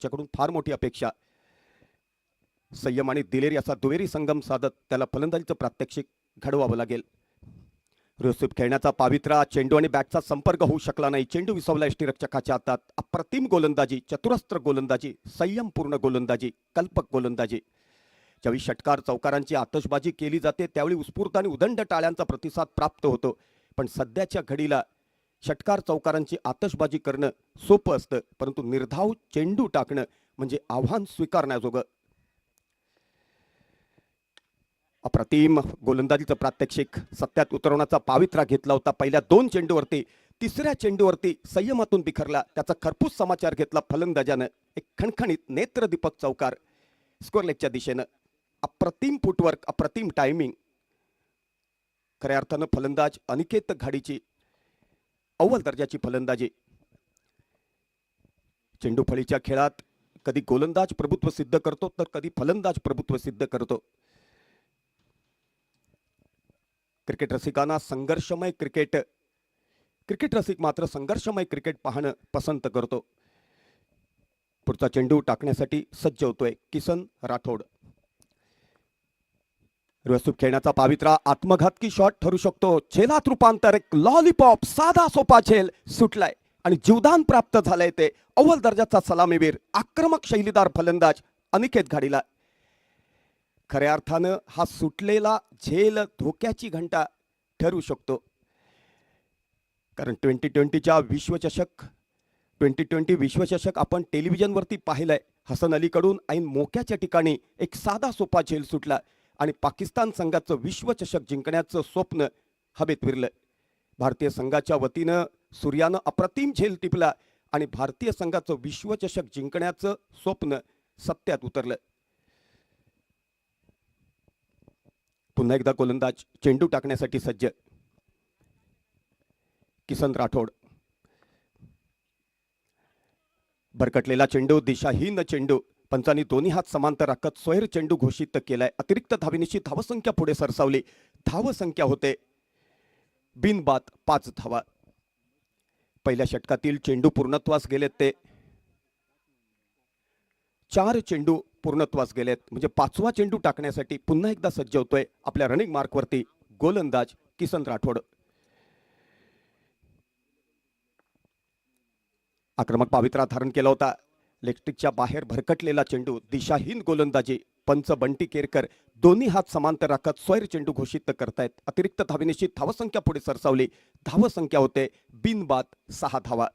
च्याकडून फार मोठी अपेक्षा. संयम आणि दिलेरी असा दुहेरी संगम साधत त्याला फलंदाजीचं प्रात्यक्षिक घडवावं लागेल. रोसिप खेळण्याचा पावित्रा, चेंडू आणि बॅटचा संपर्क होऊ शकला नाही. चेंडू विसवला यष्टीरक्षकाच्या हातात. अप्रतिम गोलंदाजी, चतुरस्त्र गोलंदाजी, संयमपूर्ण गोलंदाजी, कल्पक गोलंदाजी. ज्यावेळी षटकार चौकारांची आतषबाजी केली जाते त्यावेळी उत्स्फूर्त आणि उदंड टाळ्यांचा प्रतिसाद प्राप्त होतो. पण सध्याच्या घडीला षटकार चौकारांची आतषबाजी करणं सोपं असतं, परंतु निर्धाव चेंडू टाकणं म्हणजे आव्हान स्वीकारण्याजोगं. अप्रतिम गोलंदाजीचं प्रात्यक्षिक सत्यात उतरवण्याचा पावित्रा घेतला होता. पहिल्या 2 चेंडूवरती, तिसऱ्या चेंडूवरती संयमातून बिखरला. त्याचा खरपूस समाचार घेतला फलंदाजानं. एक खणखणीत नेत्रदीपक चौकार स्कोअर लेगच्या दिशेनं. अप्रतिम फुटवर्क, अप्रतिम टायमिंग. खऱ्या अर्थानं फलंदाज अनिकेत घाडीची अव्वल दर्जाची फलंदाजी. चेंडू फळीच्या खेळात कधी गोलंदाज प्रभुत्व सिद्ध करतो तर कधी फलंदाज प्रभुत्व सिद्ध करतो. क्रिकेट रसिकांना संघर्षमय क्रिकेट रसिक मात्र संघर्षमय क्रिकेट पाहणं पसंत करतो. पुढचा चेंडू टाकण्यासाठी सज्ज होतोय किसन राठोड. व्यवस्थित खेळण्याचा पावित्रा, आत्मघातकी शॉट ठरू शकतो. झेलात रूपांतर, एक लॉलीपॉप, साधा सोपा झेल सुटलाय आणि जीवदान प्राप्त झालंय. ते अव्वल दर्जाचा सलामीवीर, आक्रमक शैलीदार फलंदाज अनिकेत घाडीला. खऱ्या अर्थानं हा सुटलेला झेल धोक्याची घंटा ठरू शकतो. कारण 2020 विश्वचषक आपण टेलिव्हिजनवरती पाहिलाय. हसन अलीकडून ऐन मोक्याच्या ठिकाणी एक साधा सोपा झेल सुटला आणि पाकिस्तान संघाचं विश्वचषक जिंकण्याचं स्वप्न हवेत विरलं. भारतीय संघाच्या वतीनं सूर्यानं अप्रतिम झेल टिपला आणि भारतीय संघाचं विश्वचषक जिंकण्याचं स्वप्न सत्यात उतरलं. पुन्हा एकदा गोलंदाज चेंडू टाकण्यासाठी सज्ज किसन राठोड. भरकटलेला चेंडू, दिशाहीन चेंडू. पंचांनी दोन्ही हात समांतर राखत सोयर चेंडू घोषित केलाय. अतिरिक्त धावेनिशी धावसंख्या पुढे सरसावली. धावसंख्या होते बिनबाद 5 धावा. पहिल्या षटकातील चेंडू पूर्णत्वास गेलेत ते 4 चेंडू पूर्णत्वास गेलेत. म्हणजे 5वा चेंडू टाकण्यासाठी पुन्हा एकदा सज्ज होतोय आपल्या रनिंग मार्कवरती गोलंदाज किसन राठोड. आक्रमक पावित्रा धारण केला होता. लेगस्टिकच्या बाहेर भरकटलेला चेंडू, दिशाहीन गोलंदाजी. पंच बंटी केरकर दोन्ही हात समांतर राखत स्वैर चेंडू घोषित करतायत. अतिरिक्त धावेनिशी धावसंख्या पुढे सरसावली. धावसंख्या होते बिनबाद 6 धावा.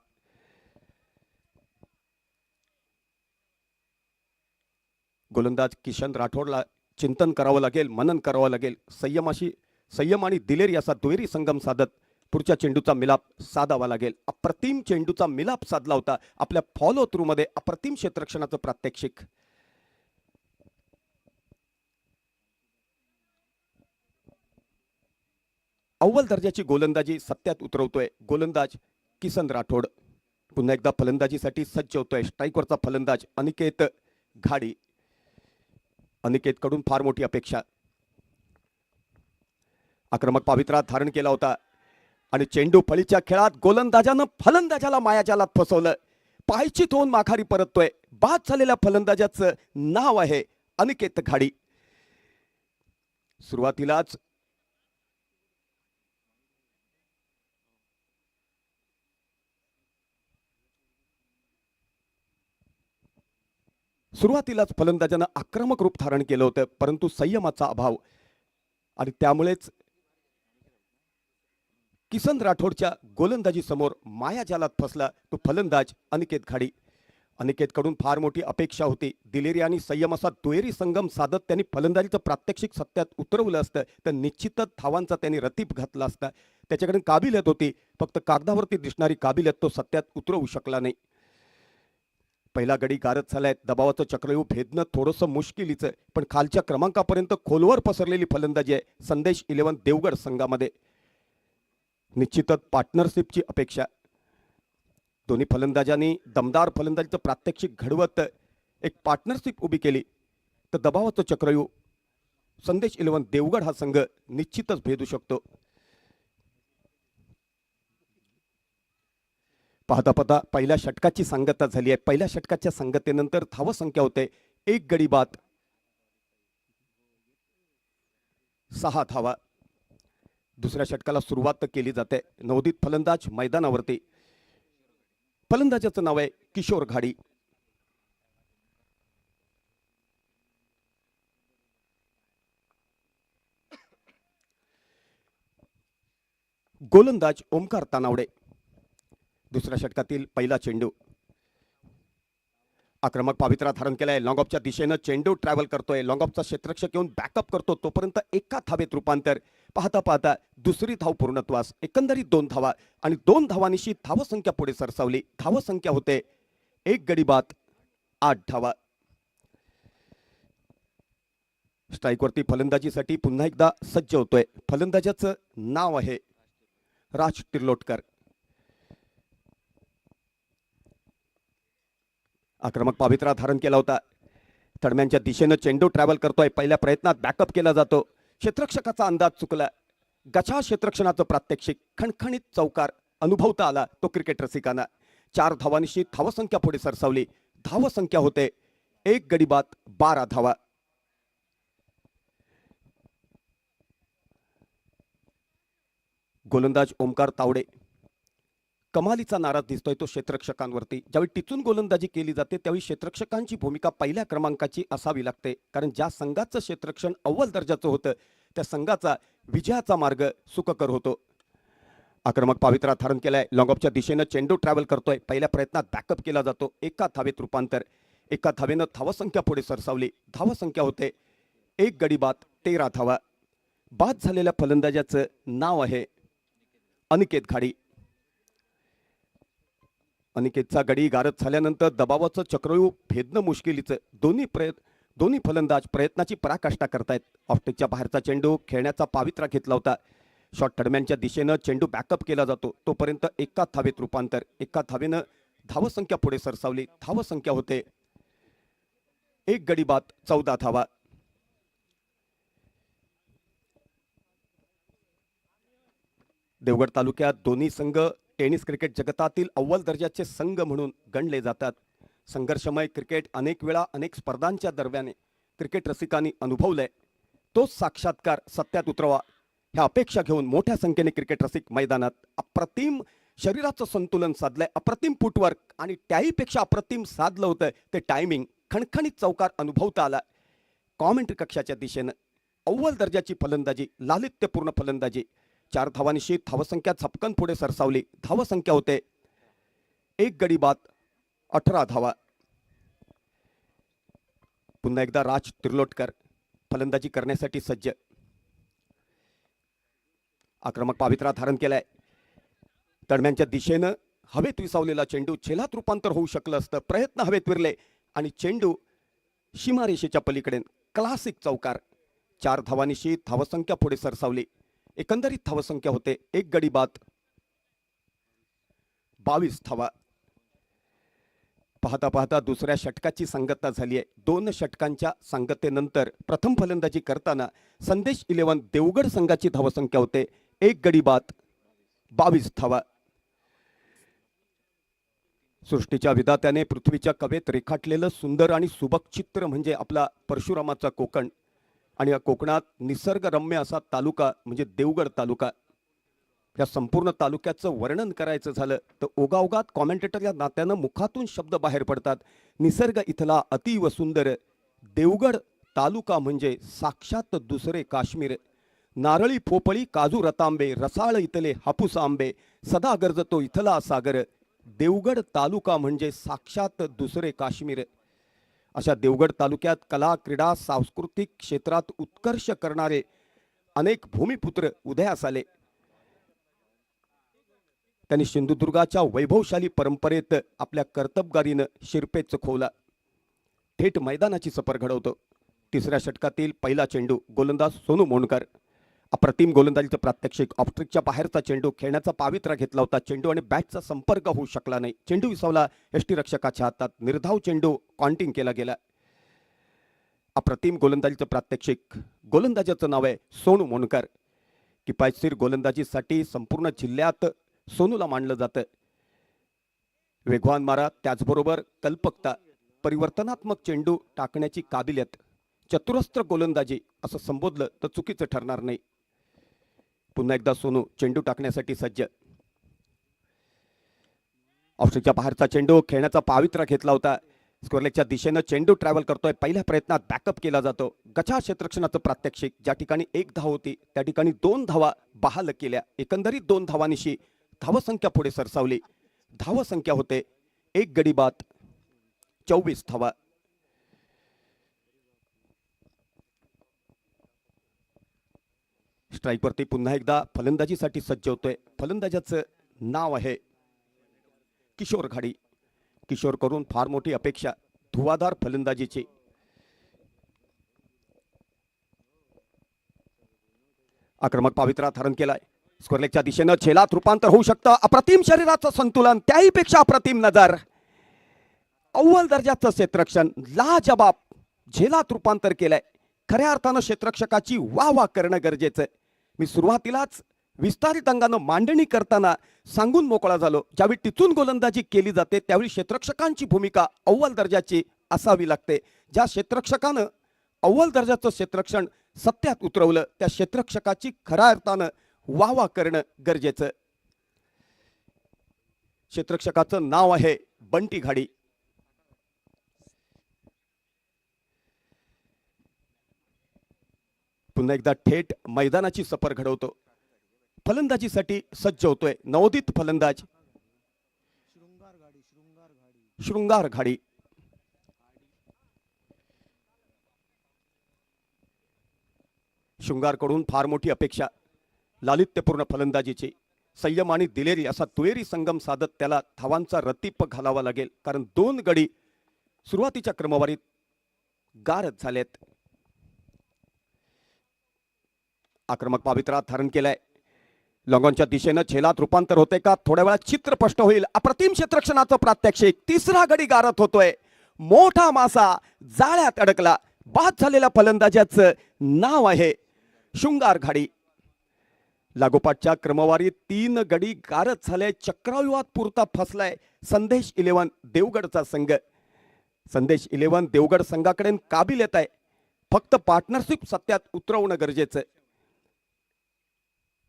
गोलंदाज किशन राठोडला चिंतन करावं लागेल, मनन करावं लागेल. संयम आणि दिलेरी असा दुहेरी संगम साधत पुढच्या चेंडूचा मिलाप साधावा लागेल. अप्रतिम चेंडूचा मिलाप साधला होता. आपल्या फॉलो थ्रू मध्ये अप्रतिम क्षेत्ररक्षणाचं प्रात्यक्षिक. अव्वल दर्जाची गोलंदाजी सत्यात उतरवतोय गोलंदाज किसन राठोड. पुन्हा एकदा फलंदाजीसाठी सज्ज होतोय स्ट्राईकवरचा फलंदाज अनिकेत घाडी. अनिकेतकडून फार मोठी अपेक्षा. आक्रमक पावित्रा धारण केला होता आणि चेंडू फळीच्या खेळात गोलंदाजानं फलंदाजाला मायाजालात फसवलं. पायचीत होऊन माघारी परततोय. बाद झालेल्या फलंदाजाचं नाव आहे अनिकेत घाडी. सुरुवातीलाच फलंदाजानं आक्रमक रूप धारण केलं होतं, परंतु संयमाचा अभाव आणि त्यामुळेच किसन राठोडच्या गोलंदाजी समोर मायाजालात फसला तो फलंदाज अनिकेत घाडी. अनिकेतकडून फार मोठी अपेक्षा होती. दिलेरी आणि संयम असा दुहेरी संगम साधत त्यांनी फलंदाजीचं प्रात्यक्षिक सत्यात उतरवलं असतं तर निश्चितच धावांचा त्यांनी रतीब घातला असता. त्याच्याकडे काबिलियत होती, फक्त कागदावरती दिसणारी काबिलियत तो सत्यात उतरवू शकला नाही. पहिला गडी गारद झालाय. दबावाचं चक्रव्यूह भेदणं थोडंसं मुश्किलीचं, पण खालच्या क्रमांकापर्यंत खोलवर पसरलेली फलंदाजी आहे संदेश 11 देवगड संघामध्ये. निश्चितच पार्टनरशिपची अपेक्षा. दोन्ही फलंदाजांनी दमदार फलंदाजीचं प्रात्यक्षिक घडवत एक पार्टनरशिप उभी केली तर दबावाचं चक्रव्यूह संदेश 11 देवगड हा संघ निश्चितच भेदू शकतो. पाहता पाहता पहिल्या षटकाची सांगता झाली आहे. पहिल्या षटकाच्या सांगतेनंतर धावसंख्या होते 1 गडी बाद 6 धावा. दुसऱ्या षटकाला सुरुवात केली जाते. नवोदित फलंदाज मैदानावरती. फलंदाजाचं नाव आहे किशोर घाडी. गोलंदाज ओमकार तानावडे. दुसऱ्या षटकातील पहिला चेंडू. आक्रमक पावित्रा धारण केलाय. लॉंग ऑफच्या दिशेनं चेंडू ट्रॅव्हल करतोय. लॉंग ऑफचा क्षेत्ररक्षक येऊन बॅकअप करतो. तोपर्यंत एका धावेत रूपांतर. पाहता पाहता दुसरी धाव पूर्णत्वास. एकंदरीत 2 धावा आणि 2 धावांनिशी धावसंख्या पुढे सरसावली. धावसंख्या होते 1 गडी बाद 8 धावा. स्ट्राईकवरती फलंदाजीसाठी पुन्हा एकदा सज्ज होतोय. फलंदाजाचं नाव आहे राज तिर्लोटकर. आक्रमक पावित्रा धारण केला होता. तडम्यांच्या दिशेनं चेंडू ट्रॅव्हल करतोय. पहिल्या प्रयत्नात बॅकअप केला जातो. क्षेत्ररक्षकाचा अंदाज चुकला. गछा क्षेत्ररक्षणाचं प्रात्यक्षिक. खणखणीत चौकार अनुभवता आला तो क्रिकेट रसिकांना. 4 धावांनिशी धावसंख्या पुढे सरसावली. धावसंख्या होते 1 गडी बाद 12 धावा. गोलंदाज ओमकार तावडे. कमालीचा नाराज दिसतोय तो क्षेत्ररक्षकांवरती. ज्यावेळी टिचून गोलंदाजी केली जाते त्यावेळी क्षेत्ररक्षकांची भूमिका पहिल्या क्रमांकाची असावी लागते. कारण ज्या संघाचं क्षेत्ररक्षण अव्वल दर्जाचं होतं त्या संघाचा विजयाचा मार्ग सुखकर होतो. आक्रमक पावित्रा धारण केलाय. लॉंग ऑफच्या दिशेनं चेंडू ट्रॅव्हल करतोय. पहिल्या प्रयत्नात बॅकअप केला जातो. एका धावेत रूपांतर. एका धावेनं धावसंख्या पुढे सरसावली. धावसंख्या होते 1 गडी बाद 13 धावा. बाद झालेल्या फलंदाजाचं नाव आहे अनिकेत घाडी. अनिकेतचा गडी गारद झाल्यानंतर दबावाचं चक्रव्यूह भेदणं मुश्किलीचं. दोन्ही फलंदाज प्रयत्नाची पराकाष्ठा करतायत. ऑफस्टेजच्या बाहेरचा चेंडू खेळण्याचा पावित्रा घेतला होता. शॉट तडम्यांच्या दिशेनं चेंडू बॅकअप केला जातो. तोपर्यंत एका धावेत रूपांतर. एका धावेनं धावसंख्या पुढे सरसावली. धावसंख्या होते 1 गडी बाद 14 धावा. देवगड तालुक्यात दोन्ही संघ टेनिस क्रिकेट जगतातील अव्वल दर्जाचे संघ म्हणून गणले जातात. संघर्षमय क्रिकेट अनेक वेळा अनेक स्पर्धांच्या दरम्यान क्रिकेट रसिकांनी अनुभवलंय. तोच साक्षात्कार सत्यात उतरवा ह्या अपेक्षा घेऊन मोठ्या संख्येने क्रिकेट रसिक मैदानात. अप्रतिम शरीराचं संतुलन साधलंय. अप्रतिम फुटवर्क आणि त्याहीपेक्षा अप्रतिम साधलं होतं ते टायमिंग. खणखणीत चौकार अनुभवता आला. कॉमेंट्री कक्षाच्या दिशेनं अव्वल दर्जाची फलंदाजी. लालित्यपूर्ण फलंदाजी. 4 धावांनिशी धावसंख्या झपकन पुढे सरसावली. धावसंख्या होते 1 गडी बाद 18 धावा. पुन्हा एकदा राज तिर्लोटकर फलंदाजी करण्यासाठी सज्ज. आक्रमक पावित्रा धारण केलाय. तडम्यांच्या दिशेनं हवेत विसावलेला चेंडू झेलात रूपांतर होऊ शकलं असतं. प्रयत्न हवेत विरले आणि चेंडू सीमारेषेच्या पलीकडे. क्लासिक चौकार. 4 धावांनिशी धावसंख्या पुढे सरसावली. एकंदरीत धावसंख्या होते 1 गडी बाद 22 धावा. पाहता पाहता दुसऱ्या षटकाची सांगता झाली आहे. 2 षटकांच्या सांगतेनंतर प्रथम फलंदाजी करताना संदेश 11 देवगड संघाची धावसंख्या होते 1 गडी बाद 22 धावा. सृष्टीच्या विधात्याने पृथ्वीच्या कवेत रेखाटलेलं सुंदर आणि सुबक चित्र म्हणजे आपला परशुरामाचा कोकण. आणि या कोकणात निसर्गरम्य असा तालुका म्हणजे देवगड तालुका. या संपूर्ण तालुक्याचं वर्णन करायचं झालं तर ओगाओगात कॉमेंटेटर या नात्यानं मुखातून शब्द बाहेर पडतात. निसर्ग इथला अतिव सुंदर. देवगड तालुका म्हणजे साक्षात दुसरे काश्मीर. नारळी पोपळी काजू रतांबे रसाळ इथले हापूस आंबे. सदा गरजतो इथला सागर. देवगड तालुका म्हणजे साक्षात दुसरे काश्मीर. अशा देवगड तालुक्यात कला क्रीडा सांस्कृतिक क्षेत्रात उत्कर्ष करणारे अनेक भूमिपुत्र उदयास आले. त्यांनी सिंधुदुर्गाच्या वैभवशाली परंपरेत आपल्या कर्तबगारीनं शिरपेच खोवला. थेट मैदानाची सफर घडवतो. तिसऱ्या षटकातील पहिला चेंडू. गोलंदाज सोनू मोंडकर. अप्रतिम गोलंदाजीचं प्रात्यक्षिक. ऑफस्ट्रिकच्या बाहेरचा चेंडू खेळण्याचा पावित्रा घेतला होता. चेंडू आणि बॅटचा संपर्क होऊ शकला नाही. चेंडू विसावला यष्टीरक्षकाच्या हातात. निर्धाव चेंडू काउंटिंग केला गेला. अप्रतिम गोलंदाजीचं प्रात्यक्षिक. गोलंदाजाचं नाव आहे सोनू मोंडकर. किफायतशीर गोलंदाजीसाठी संपूर्ण जिल्ह्यात सोनूला मानलं जातं. वेगवान मारा, त्याचबरोबर कल्पकता, परिवर्तनात्मक चेंडू टाकण्याची काबिलियत, चतुरस्त्र गोलंदाजी असं संबोधलं तर चुकीचं ठरणार नाही. पुन्हा एकदा सोनू चेंडू टाकण्यासाठी सज्ज. ऑफस्ट्रिकच्या बाहेरचा चेंडू खेळण्याचा पावित्र्य घेतला होता. स्कोरलेगच्या दिशेनं चेंडू ट्रॅव्हल करतोय. पहिल्या प्रयत्नात बॅकअप केला जातो. गचा क्षेत्ररक्षणाचं प्रात्यक्षिक. ज्या ठिकाणी 1 धाव होती त्या ठिकाणी 2 धावा बहाल केल्या. एकंदरीत 2 धावांनिशी धावसंख्या पुढे सरसावली. धावसंख्या होते 1 गडी बाद 24 धावा. स्ट्राईकवरती पुन्हा एकदा फलंदाजीसाठी सज्ज होतोय. फलंदाजाचं नाव आहे किशोर घाडी. किशोर करून फार मोठी अपेक्षा धुवाधार फलंदाजीची. आक्रमक पावित्रा धारण केलाय. स्कोरलेगच्या दिशेनं झेलात रूपांतर होऊ शकतं. अप्रतिम शरीराचं संतुलन, त्याहीपेक्षा अप्रतिम नजर, अव्वल दर्जाचं क्षेत्ररक्षण, लाजबाब झेलात रूपांतर केलंय. खऱ्या अर्थानं क्षेत्ररक्षकाची वाह वाह करणं गरजेचं आहे. मी सुरुवातीलाच विस्तारित अंगानं मांडणी करताना सांगून मोकळा झालो, ज्यावेळी टिचून गोलंदाजी केली जाते त्यावेळी क्षेत्ररक्षकांची भूमिका अव्वल दर्जाची असावी लागते. ज्या क्षेत्ररक्षकानं अव्वल दर्जाचं क्षेत्ररक्षण सत्यात उतरवलं त्या क्षेत्ररक्षकाची खऱ्या अर्थानं वाह वाह करणं गरजेचं. क्षेत्ररक्षकाचं नाव आहे बंटी घाडी. पुन्हा एकदा थेट मैदानाची सफर घडवतो. फलंदाजीसाठी सज्ज होतोय नवोदित फलंदाज शृंगार घाडी. शृंगारकडून फार मोठी अपेक्षा लालित्यपूर्ण फलंदाजीची. संयम आणि दिलेरी असा दुहेरी संगम साधत त्याला धावांचा रतीप घालावा लागेल, कारण 2 गडी सुरुवातीच्या क्रमवारीत गारद झालेत. आक्रमक पावित्रा धारण केलाय. लॉंगॉनच्या दिशेनं झेलात रूपांतर होते का? थोड्या वेळात चित्र स्पष्ट होईल. अप्रतिम क्षेत्ररक्षणाचं प्रात्यक्षिक. 3रा गडी गारत होतोय. मोठा मासा जाळ्यात अडकला. बाद झालेल्या फलंदाजाचं नाव आहे शृंगार घाडी. लागोपाठच्या क्रमवारीत 3 गडी गारत झाले. चक्रव्यूहात पुरता फसलाय संदेश 11 देवगडचा संघ. संदेश 11 देवगड संघाकडे काबिलियत आहे, फक्त पार्टनरशिप सत्यात उतरवणं गरजेचं आहे.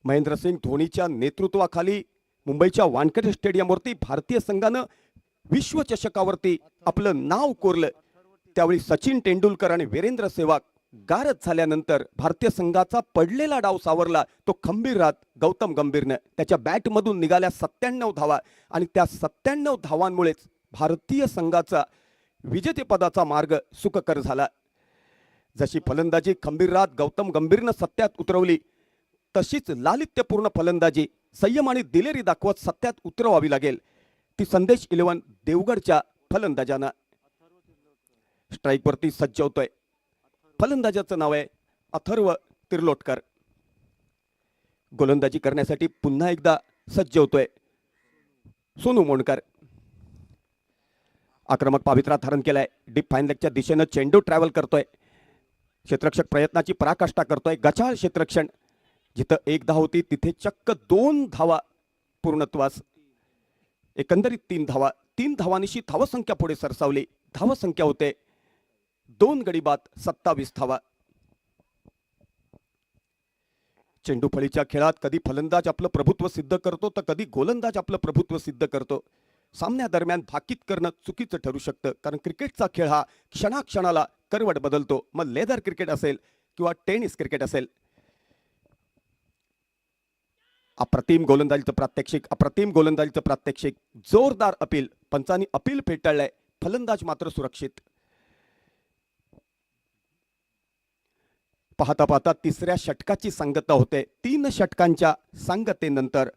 महेंद्रसिंग धोनीच्या नेतृत्वाखाली मुंबईच्या वानखेडे स्टेडियमवरती भारतीय संघानं विश्वचषकावरती आपलं नाव कोरलं. त्यावेळी सचिन तेंडुलकर आणि वीरेंद्र सेहवाग गारद झाल्यानंतर भारतीय संघाचा पडलेला डाव सावरला तो खंबीर गौतम गंभीरनं. त्याच्या बॅटमधून निघाल्या 97 धावा आणि त्या 97 धावांमुळेच भारतीय संघाचा विजेतेपदाचा मार्ग सुखकर झाला. जशी फलंदाजी खंबीर गौतम गंभीरनं सत्यात उतरवली, तशीच लालित्यपूर्ण फलंदाजी संयम आणि दिलेरी दाखवत सत्यात उतरवावी लागेल. ती संदेश 11 देवगडच्या फलंदाजांना. स्ट्राईकवरती सज्ज होतोय. फलंदाजाचं नाव आहे अथर्व तिर्लोटकर. गोलंदाजी करण्यासाठी पुन्हा एकदा सज्ज होतोय सोनू मोंडकर. आक्रमक पावित्रा धारण केलाय. डीप फाईन लेगच्या दिशेनं चेंडू ट्रॅव्हल करतोय. क्षेत्ररक्षक प्रयत्नाची पराकाष्ठा करतोय. गचाळ क्षेत्ररक्षण. जिथं 1 धाव होती तिथे चक्क 2 धावा पूर्णत्वास. एकंदरीत 3 धावा. 3 धावांनिशी धावसंख्या पुढे सरसावली. धावसंख्या होते 2 गडी बाद 27 धावा. चेंडू फळीच्या खेळात कधी फलंदाज आपलं प्रभुत्व सिद्ध करतो तर कधी गोलंदाज आपलं प्रभुत्व सिद्ध करतो. सामन्यादरम्यान भाकीत करणं चुकीचं ठरू शकतं, कारण क्रिकेटचा खेळ हा क्षणाक्षणाला करवट बदलतो. मग लेदर क्रिकेट असेल किंवा टेनिस क्रिकेट असेल. अप्रतिम गोलंदाजीचं प्रात्यक्षिक, अप्रतिम गोलंदाजीचं प्रात्यक्षिक. जोरदार अपील. पंचांनी अपील फेटाळलंय. फलंदाज मात्र सुरक्षित. पाहता पाहता 3ऱ्या षटकाची सांगता होते. 3 षटकांच्या सांगतेनंतर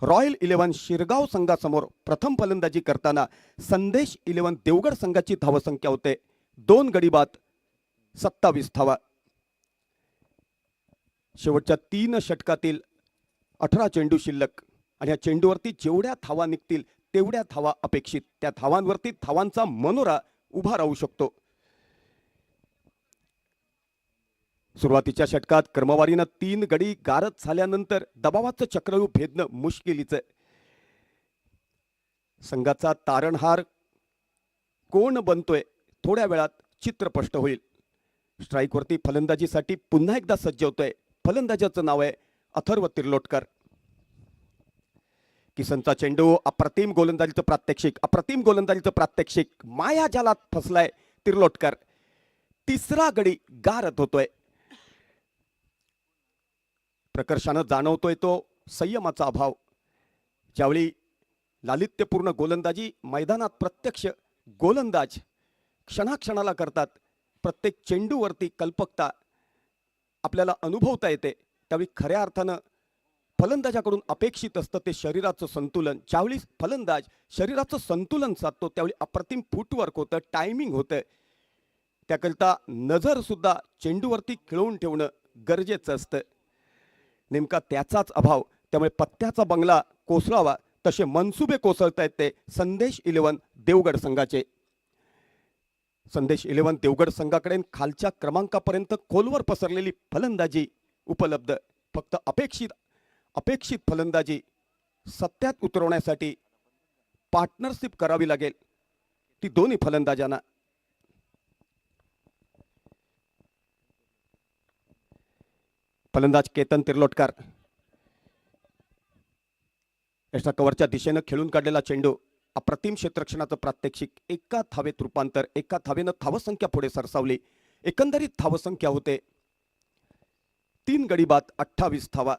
रॉयल 11 शिरगाव संघासमोर प्रथम फलंदाजी करताना संदेश 11 देवगड संघाची धावसंख्या होते 2 गडी बाद 27 धावा. शेवटच्या 3 षटकातील 18 चेंडू शिल्लक आणि या चेंडूवरती जेवढ्या धावा निघतील तेवढ्या धावा अपेक्षित. त्या धावांवरती धावांचा मनोरा उभा राहू शकतो. सुरुवातीच्या षटकात क्रमवारीनं 3 गडी गारद झाल्यानंतर दबावाचं चक्रव्यूह भेदणं मुश्किलीचं. संघाचा तारणहार कोण बनतोय थोड्या वेळात चित्र स्पष्ट होईल. स्ट्राईकवरती फलंदाजीसाठी पुन्हा एकदा सज्ज होतोय. फलंदाजाचं नाव आहे अथर्व तिर्लोटकर. किसनचा चेंडू, अप्रतिम गोलंदाजीचं प्रात्यक्षिक, अप्रतिम गोलंदाजीचं प्रात्यक्षिक. माया जालात फसलाय तिर्लोटकर. तिसरा गडी गारद होतोय. प्रकर्षानं जाणवतोय तो संयमाचा अभाव. ज्यावेळी लालित्यपूर्ण गोलंदाजी मैदानात प्रत्यक्ष गोलंदाज क्षणाक्षणाला करतात, प्रत्येक चेंडूवरती कल्पकता आपल्याला अनुभवता येते, त्यावेळी खऱ्या अर्थानं फलंदाजाकडून अपेक्षित असतं ते शरीराचं संतुलन. ज्यावेळी फलंदाज शरीराचं संतुलन साधतो त्यावेळी अप्रतिम फुटवर्क होतं, टायमिंग होतं. त्याकरिता नजर सुद्धा चेंडूवरती खिळवून ठेवणं गरजेचं असतं. नेमका त्याचाच अभाव. त्यामुळे पत्त्याचा बंगला कोसळावा तसे मनसुबे कोसळतायत ते संदेश 11 देवगड संघाचे. संदेश 11 देवगड संघाकडे खालच्या क्रमांकापर्यंत खोलवर पसरलेली फलंदाजी उपलब्ध. फक्त अपेक्षित फलंदाजी सत्यात उतरवण्यासाठी पार्टनरशिप करावी लागेल ती दोन्ही फलंदाजांना. फलंदाज केतन तिर्लोटकर. एक्स्ट्रा कव्हरच्या दिशेनं खेळून काढलेला चेंडू, अप्रतिम क्षेत्ररक्षणाचं प्रात्यक्षिक. एका धावेत रूपांतर. एका धावेनं धावसंख्या पुढे सरसावली. एकंदरीत धावसंख्या होते 3 गडी बाद 28 धावा.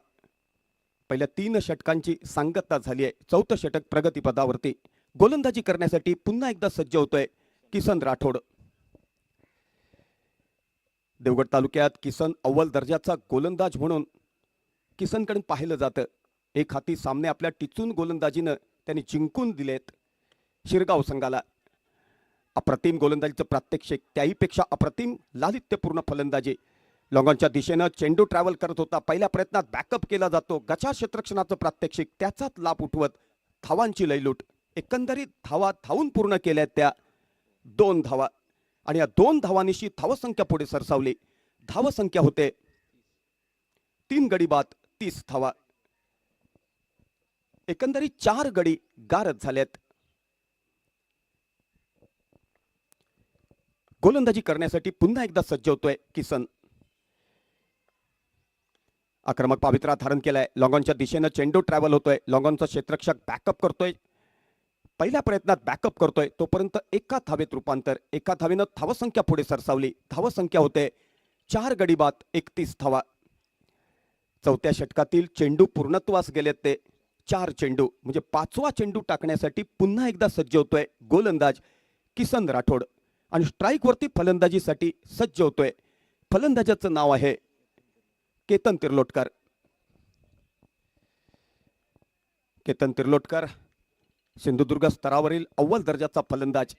पहिल्या 3 षटकांची सांगता झाली आहे. 4थं षटक प्रगतीपदावरती. गोलंदाजी करण्यासाठी पुन्हा एकदा सज्ज होतोय किसन राठोड. देवगड तालुक्यात किसन अव्वल दर्जाचा गोलंदाज म्हणून किसनकडे पाहिलं जातं. एक हाती सामने आपल्या टिचून गोलंदाजीनं त्यांनी जिंकून दिलेत शिरगाव संघाला. अप्रतिम गोलंदाजीचं प्रात्यक्षिक, त्याहीपेक्षा अप्रतिम लालित्यपूर्ण फलंदाजी. लॉंगॉनच्या दिशेनं चेंडू ट्रॅव्हल करत होता. पहिल्या प्रयत्नात बॅकअप केला जातो. गचा क्षेत्ररक्षणाचं प्रात्यक्षिक, त्याचाच लाभ उठवत धावांची लयलूट. एकंदरीत धावा धावून पूर्ण केल्यात त्या 2 धावा. आणि या 2 धावांनीशी धावसंख्या पुढे सरसावली. धावसंख्या होते 3 गडी बाद 30 धावा. एकंदरीत 4 गडी गारद झालेत. गोलंदाजी करण्यासाठी पुन्हा एकदा सज्ज होतोय किसन. आक्रमक पावित्रा धारण केलाय. लॉंगॉनच्या दिशेनं चेंडू ट्रॅव्हल होतोय. लॉंगॉनचा क्षेत्ररक्षक बॅकअप करतोय. पहिल्या प्रयत्नात बॅकअप करतोय तोपर्यंत एका धावेत रूपांतर. एका धावेनं धावसंख्या पुढे सरसावली. धावसंख्या होते 4 गडी बाद 31 धावा. 4थ्या षटकातील चेंडू पूर्णत्वास गेलेत ते 4 चेंडू. म्हणजे 5वा चेंडू टाकण्यासाठी पुन्हा एकदा सज्ज होतोय गोलंदाज किसन राठोड. आणि स्ट्राईकवरती फलंदाजीसाठी सज्ज होतोय. फलंदाजाचं नाव आहे केतन तिर्लोटकर. केतन तिर्लोटकर सिंधुदुर्ग स्तरावरील अव्वल दर्जाचा फलंदाज.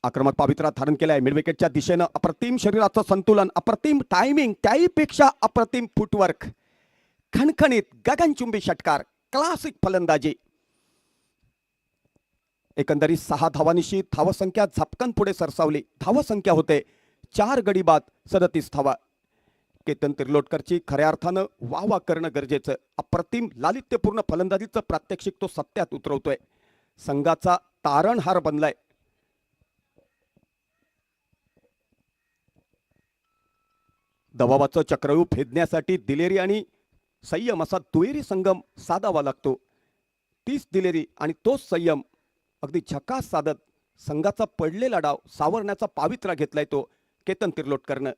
आक्रमक पावित्रा धारण केलाय. मिडविकेटच्या दिशेनं अप्रतिम शरीराचं संतुलन, अप्रतिम टायमिंग, त्याहीपेक्षा अप्रतिम फुटवर्क, खणखणीत गगनचुंबी षटकार, क्लासिक फलंदाजी. एकंदरीत 6 धावांनीशी धावसंख्या झपकन पुढे सरसावली. धावसंख्या होते 4 गडी बाद 37 धावा. केतन तिर्लोटकरची खऱ्या अर्थानं वाह करणं गरजेचं. अप्रतिम लालित्यपूर्ण फलंदाजीचं प्रात्यक्षिक तो सत्यात उतरवतोय. संघाचा तारणहार बनलाय. दबावाचं चक्रव्यूह भेदण्यासाठी दिलेरी आणि संयम असा दुहेरी संगम साधावा लागतो. 30 दिलेरी आणि तोच संयम अगदी झकास साधत संघाचा पडलेला डाव सावरण्याचा पावित्रा घेतलाय तो केतन तिर्लोटकरनं.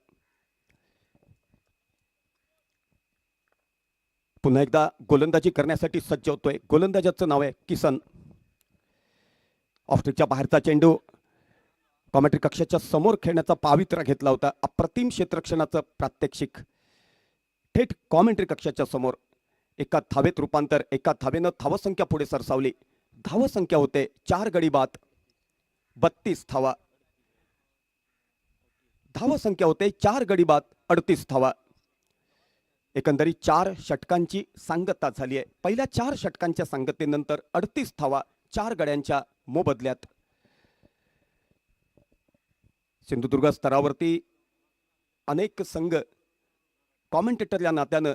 पुन्हा एकदा गोलंदाजी करण्यासाठी सज्ज होतोय. गोलंदाजाचं नाव आहे किसन. ऑफस्ट्रीकच्या बाहेरचा चेंडू कॉमेंट्री कक्षाच्या समोर खेळण्याचा पावित्रा घेतला होता. अप्रतिम क्षेत्ररक्षणाचं प्रात्यक्षिक थेट कॉमेंट्री कक्षाच्या समोर. एका धावेत रूपांतर. एका धावेनं धावसंख्या पुढे सरसावली. धावसंख्या होते 4 गडी बाद 32 धावा. धावसंख्या होते 4 गडी बाद 38 धावा. एकंदरीत 4 षटकांची सांगता झाली आहे. पहिल्या 4 षटकांच्या सांगतेनंतर 38 धावा 4 गड्यांच्या मोबदल्यात. सिंधुदुर्ग स्तरावरती अनेक संघ कॉमेंटेटर या नात्यानं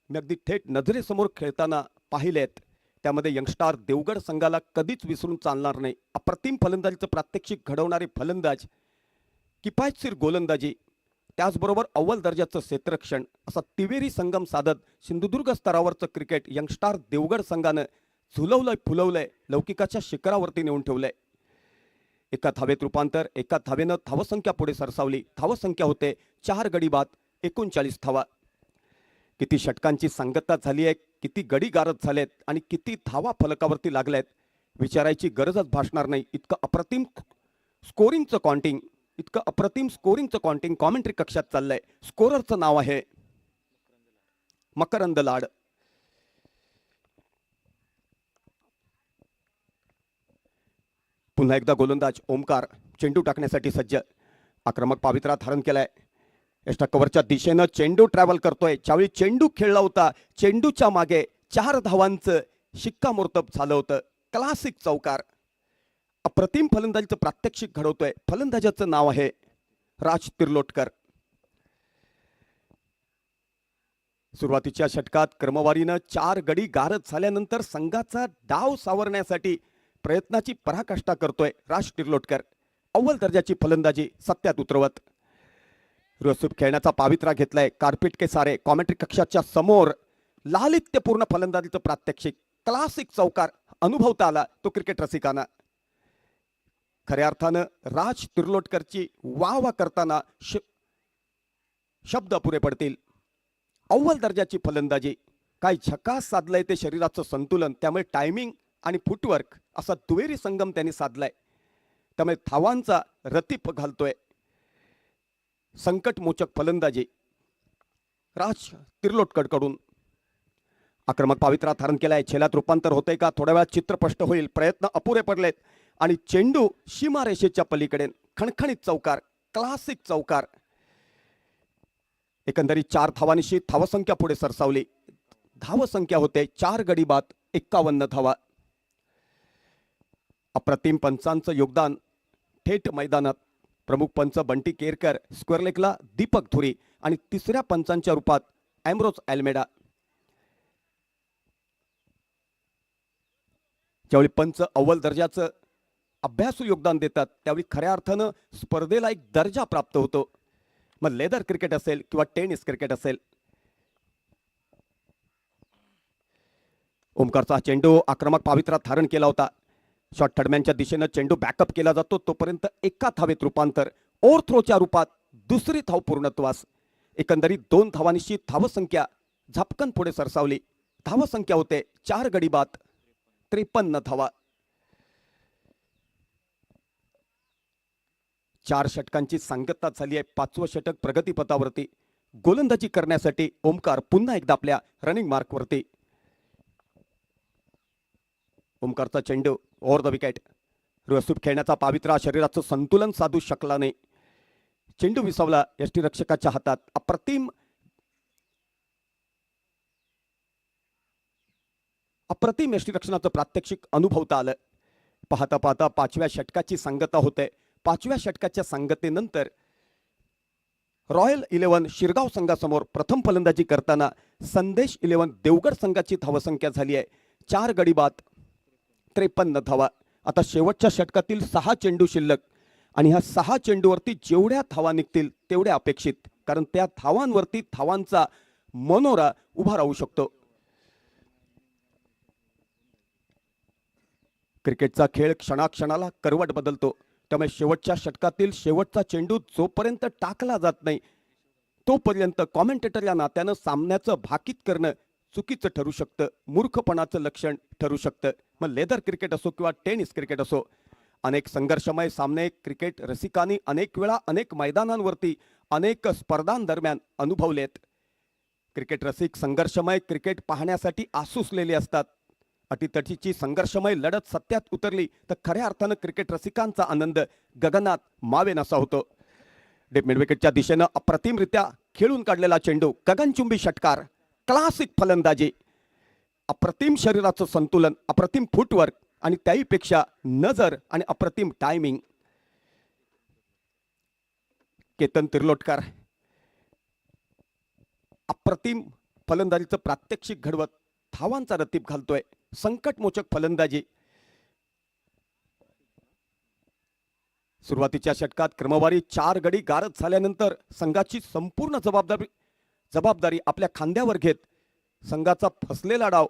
मी अगदी थेट नजरेसमोर खेळताना पाहिलेत. त्यामध्ये यंगस्टार देवगड संघाला कधीच विसरून चालणार नाही. अप्रतिम फलंदाजीचं प्रात्यक्षिक घडवणारे फलंदाज, किफायतशीर गोलंदाजी, त्याचबरोबर अव्वल दर्जाचं क्षेत्ररक्षण असा तिवेरी संगम साधत सिंधुदुर्ग स्तरावरचं क्रिकेट यंगस्टार देवगड संघानं झुलवलंय, फुलवलंय, लौकिकाच्या शिखरावरती नेऊन ठेवलंय. एका धावेत रूपांतर, एका धावेनं धावसंख्या पुढे सरसावली. धावसंख्या होते 4 गडी बाद 39 धावा. किती षटकांची सांगता झाली आहे, किती गडी गारद झालेत आणि किती धावा फलकावरती लागल्यात विचारायची गरजच भासणार नाही. इतकं अप्रतिम स्कोरिंगचं कॉन्टिंग कॉमेंट्री कक्षात चाललंय. स्कोररचं नाव आहे मकरंद लाड. पुन्हा एकदा गोलंदाज ओमकार चेंडू टाकण्यासाठी सज्ज. आक्रमक पावित्रा धारण केलाय. यष्टा कव्हरच्या दिशेनं चेंडू ट्रॅव्हल करतोय. ज्यावेळी चेंडू खेळला होता, चेंडूच्या मागे 4 धावांचं शिक्कामोर्तब झालं होतं. क्लासिक चौकार. अप्रतिम फलंदाजीचं प्रात्यक्षिक घडवतोय. फलंदाजाचं नाव आहे राज तिर्लोटकर. सुरुवातीच्या षटकात क्रमवारीनं 4 गडी गारद झाल्यानंतर संघाचा डाव सावरण्यासाठी प्रयत्नाची पराकाष्ठा करतोय राज तिर्लोटकर. अव्वल दर्जाची फलंदाजी सत्यात उतरवत रसूप खेळण्याचा पावित्रा घेतलाय. कार्पेट के सारे कॉमेंट्री कक्षाच्या समोर लालित्यपूर्ण फलंदाजीचं प्रात्यक्षिक, क्लासिक चौकार अनुभवता आला तो क्रिकेट रसिकांना. खऱ्या अर्थानं राज तिर्लोटकरची वाह करताना शब्द अपुरे पडतील. अव्वल दर्जाची फलंदाजी, काय झकास साधलंय ते शरीराचं संतुलन. त्यामुळे टायमिंग आणि फुटवर्क असा दुहेरी संगम त्यांनी साधलाय. त्यामुळे धावांचा रतीप घालतोय. संकटमोचक फलंदाजी राज तिर्लोटकरकडून. आक्रमक पावित्रा धारण केलाय. छेलात रूपांतर होतंय का? थोड्या वेळात चित्र स्पष्ट होईल. प्रयत्न अपुरे पडलेत आणि चेंडू सीमारेषेच्या पलीकडे. खणखणीत चौकार, क्लासिक चौकार. एकंदरीत 4 धावांशी धावसंख्या पुढे सरसावली. धावसंख्या होते 4 गडी बाद 51 धावा. अप्रतिम पंचांचं योगदान थेट मैदानात. प्रमुख पंच बंटी केरकर, स्क्वेअर लेगला दीपक धुरी आणि तिसऱ्या पंचांच्या रूपात एम्ब्रोज अल्मेडा. ज्यावेळी पंच अव्वल दर्जाचं अभ्यासू योगदान देतात त्यावेळी खऱ्या अर्थानं स्पर्धेला एक दर्जा प्राप्त होतो. मग लेदर क्रिकेट असेल किंवा टेनिस क्रिकेट असेल. ओमकारचा चेंडू आक्रमक पावित्रा धारण केला होता. शॉट थडम्यांच्या दिशेनं चेंडू बॅकअप केला जातो. तोपर्यंत एका धावेत रूपांतर. ओव्हर थ्रोच्या रूपात दुसरी धाव पूर्णत्वास. एकंदरीत 2 धावांशी धावसंख्या झपकन पुढे सरसावली. धावसंख्या होते 4 गडी बाद 53 धावा. 4 षटकांची सांगता झाली आहे. 5वं षटक प्रगतीपथावरती. गोलंदाजी करण्यासाठी ओमकार पुन्हा एकदा आपल्या रनिंग मार्कवरती. ओमकारचा चेंडू ओव्हर द विकेट. रसूप खेळण्याचा पावित्रा शरीराचं संतुलन साधू शकला नाही. चेंडू विसावला यष्टीरक्षकाच्या हातात. अप्रतिम यष्टीरक्षणाचं प्रात्यक्षिक अनुभवता आलं. पाहता पाहता 5व्या षटकाची सांगता होते. 5व्या षटकाच्या सांगतेनंतर रॉयल 11 शिरगाव संघासमोर प्रथम फलंदाजी करताना संदेश 11 देवगड संघाची धावसंख्या झाली आहे 4 गडी बाद 53 धावा. आता शेवटच्या षटकातील 6 चेंडू शिल्लक आणि ह्या 6 चेंडूवरती जेवढ्या धावा निघतील तेवढ्या अपेक्षित. कारण त्या धावांवरती धावांचा मनोरा उभा राहू शकतो. क्रिकेटचा खेळ क्षणाक्षणाला करवट बदलतो. त्यामुळे शेवटच्या षटकातील शेवटचा चेंडू जोपर्यंत टाकला जात नाही तोपर्यंत कॉमेंटेटर या नात्यानं सामन्याचं भाकीत करणं चुकीचं ठरू शकतं, मूर्खपणाचं लक्षण ठरू शकतं. मग लेदर क्रिकेट असो किंवा टेनिस क्रिकेट असो, अनेक संघर्षमय सामने क्रिकेट रसिकांनी अनेक वेळा अनेक मैदानांवरती अनेक स्पर्धांदरम्यान अनुभवलेत. क्रिकेट रसिक संघर्षमय क्रिकेट पाहण्यासाठी आसुसलेले असतात. अटीतटीची संघर्षमय लढत सत्यात उतरली तर खऱ्या अर्थानं क्रिकेट रसिकांचा आनंद गगनात मावेनासा होतो. डीप मिडविकेटच्या दिशेनं अप्रतिमरित्या खेळून काढलेला चेंडू, गगनचुंबी षटकार, क्लासिक फलंदाजी, अप्रतिम शरीराचं संतुलन, अप्रतिम फुटवर्क आणि त्याहीपेक्षा नजर आणि अप्रतिम टायमिंग. केतन तिर्लोटकर अप्रतिम फलंदाजीचं प्रात्यक्षिक घडवत धावांचा रतीब घालतोय. संकटमोचक फलंदाजी. सुरुवातीच्या षटकात क्रमवारी 4 गडी गारद झाल्यानंतर संघाची संपूर्ण जबाबदारी आपल्या खांद्यावर घेत संघाचा फसलेला डाव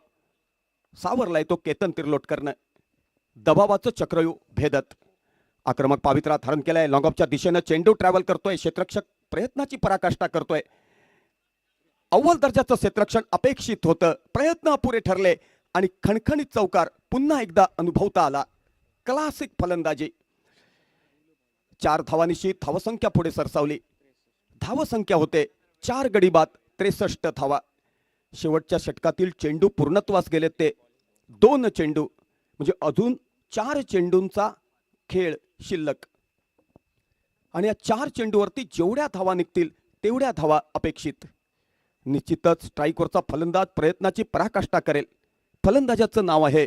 सावरलाय तो केतन तिर्लोटकरनं. दबावाचं चक्रव्यूह भेदत आक्रमक पावित्रा धारण केलाय. लॉंग ऑफच्या दिशेनं चेंडू ट्रॅव्हल करतोय. क्षेत्ररक्षक प्रयत्नाची पराकाष्ठा करतोय. अव्वल दर्जाचं क्षेत्ररक्षण अपेक्षित होतं. प्रयत्न अपुरे ठरले आणि खणखणीत चौकार पुन्हा एकदा अनुभवता आला. क्लासिक फलंदाजी. 4 धावांनिशी धावसंख्या पुढे सरसावली. धावसंख्या होते 4 गडी बाद 63 धावा. शेवटच्या षटकातील चेंडू पूर्णत्वास गेलेत ते 2 चेंडू, म्हणजे अजून 4 चेंडूंचा खेळ शिल्लक. आणि या 4 चेंडूवरती जेवढ्या धावा निघतील तेवढ्या धावा अपेक्षित. निश्चितच स्ट्राईकवरचा फलंदाज प्रयत्नाची पराकाष्ठा करेल. फलंदाजाचं नाव आहे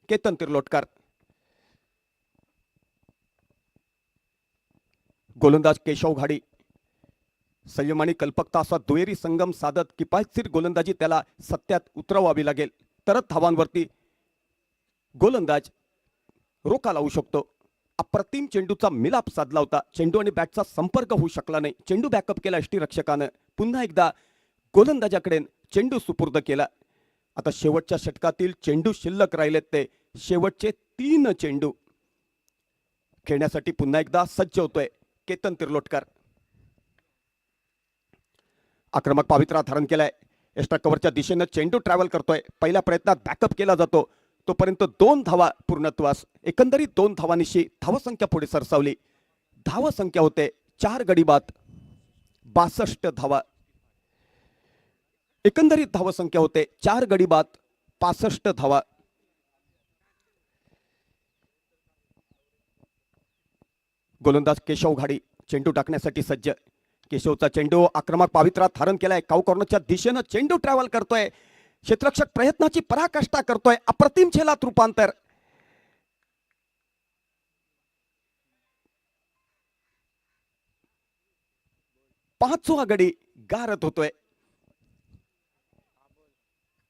केतन तिर्लोटकर. गोलंदाज केशव घाडी. संयम आणि कल्पकता असा दुहेरी संगम साधत किफायतशीर गोलंदाजी त्याला सत्यात उतरवावी लागेल, तरच धावांवरती गोलंदाज रोखा लावू शकतो. अप्रतिम चेंडूचा मिलाप साधला होता. चेंडू आणि बॅटचा संपर्क होऊ शकला नाही. चेंडू बॅकअप केला यष्टीरक्षकानं. पुन्हा एकदा गोलंदाजाकडे चेंडू सुपूर्द केला. आता शेवटच्या षटकातील चेंडू शिल्लक राहिलेत ते शेवटचे 3 चेंडू खेळण्यासाठी पुन्हा एकदा सज्ज होतोय केतन तिर्लोटकर. आक्रमक पावित्रा धारण केलाय. एक्स्ट्रा कव्हरच्या दिशेनं चेंडू ट्रॅव्हल करतोय. पहिल्या प्रयत्नात बॅकअप केला जातो. तोपर्यंत 2 धावा पूर्णत्वास. एकंदरीत 2 धावांनिशी धावसंख्या पुढे सरसावली. धावसंख्या होते 4 गडी बाद 62 धावा. एकंदरीत धावसंख्या होते 4 गडी बाद 65 धावा. गोलंदाज केशव घाडी चेंडू टाकण्यासाठी सज्ज. केशवचा चेंडू आक्रमक पावित्रा धारण केलाय. काऊ कॉर्नरच्या दिशेनं चेंडू ट्रॅव्हल करतोय. क्षेत्ररक्षक प्रयत्नाची पराकाष्ठा करतोय. अप्रतिम झेलात रूपांतर. पाचवा गडी गारद होतोय.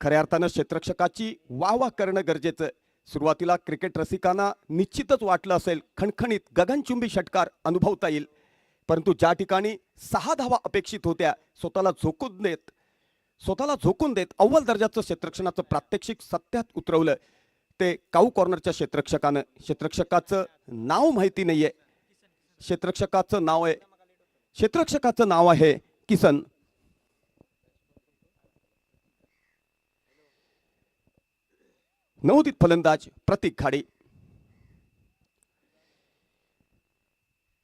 खऱ्या अर्थानं क्षेत्ररक्षकाची वाह करणं गरजेचं. सुरुवातीला क्रिकेट रसिकांना निश्चितच वाटलं असेल खणखणीत गगनचुंबी षटकार अनुभवता येईल, परंतु ज्या ठिकाणी 6 धावा अपेक्षित होत्या स्वतःला झोकून देत अव्वल दर्जाचं क्षेत्ररक्षणाचं प्रात्यक्षिक सत्यात उतरवलं ते काऊ कॉर्नरच्या क्षेत्ररक्षकानं. क्षेत्ररक्षकाचं नाव माहिती नाहीये. क्षेत्ररक्षकाचं नाव आहे किसन. नवोदित फलंदाज प्रतीक घाडी.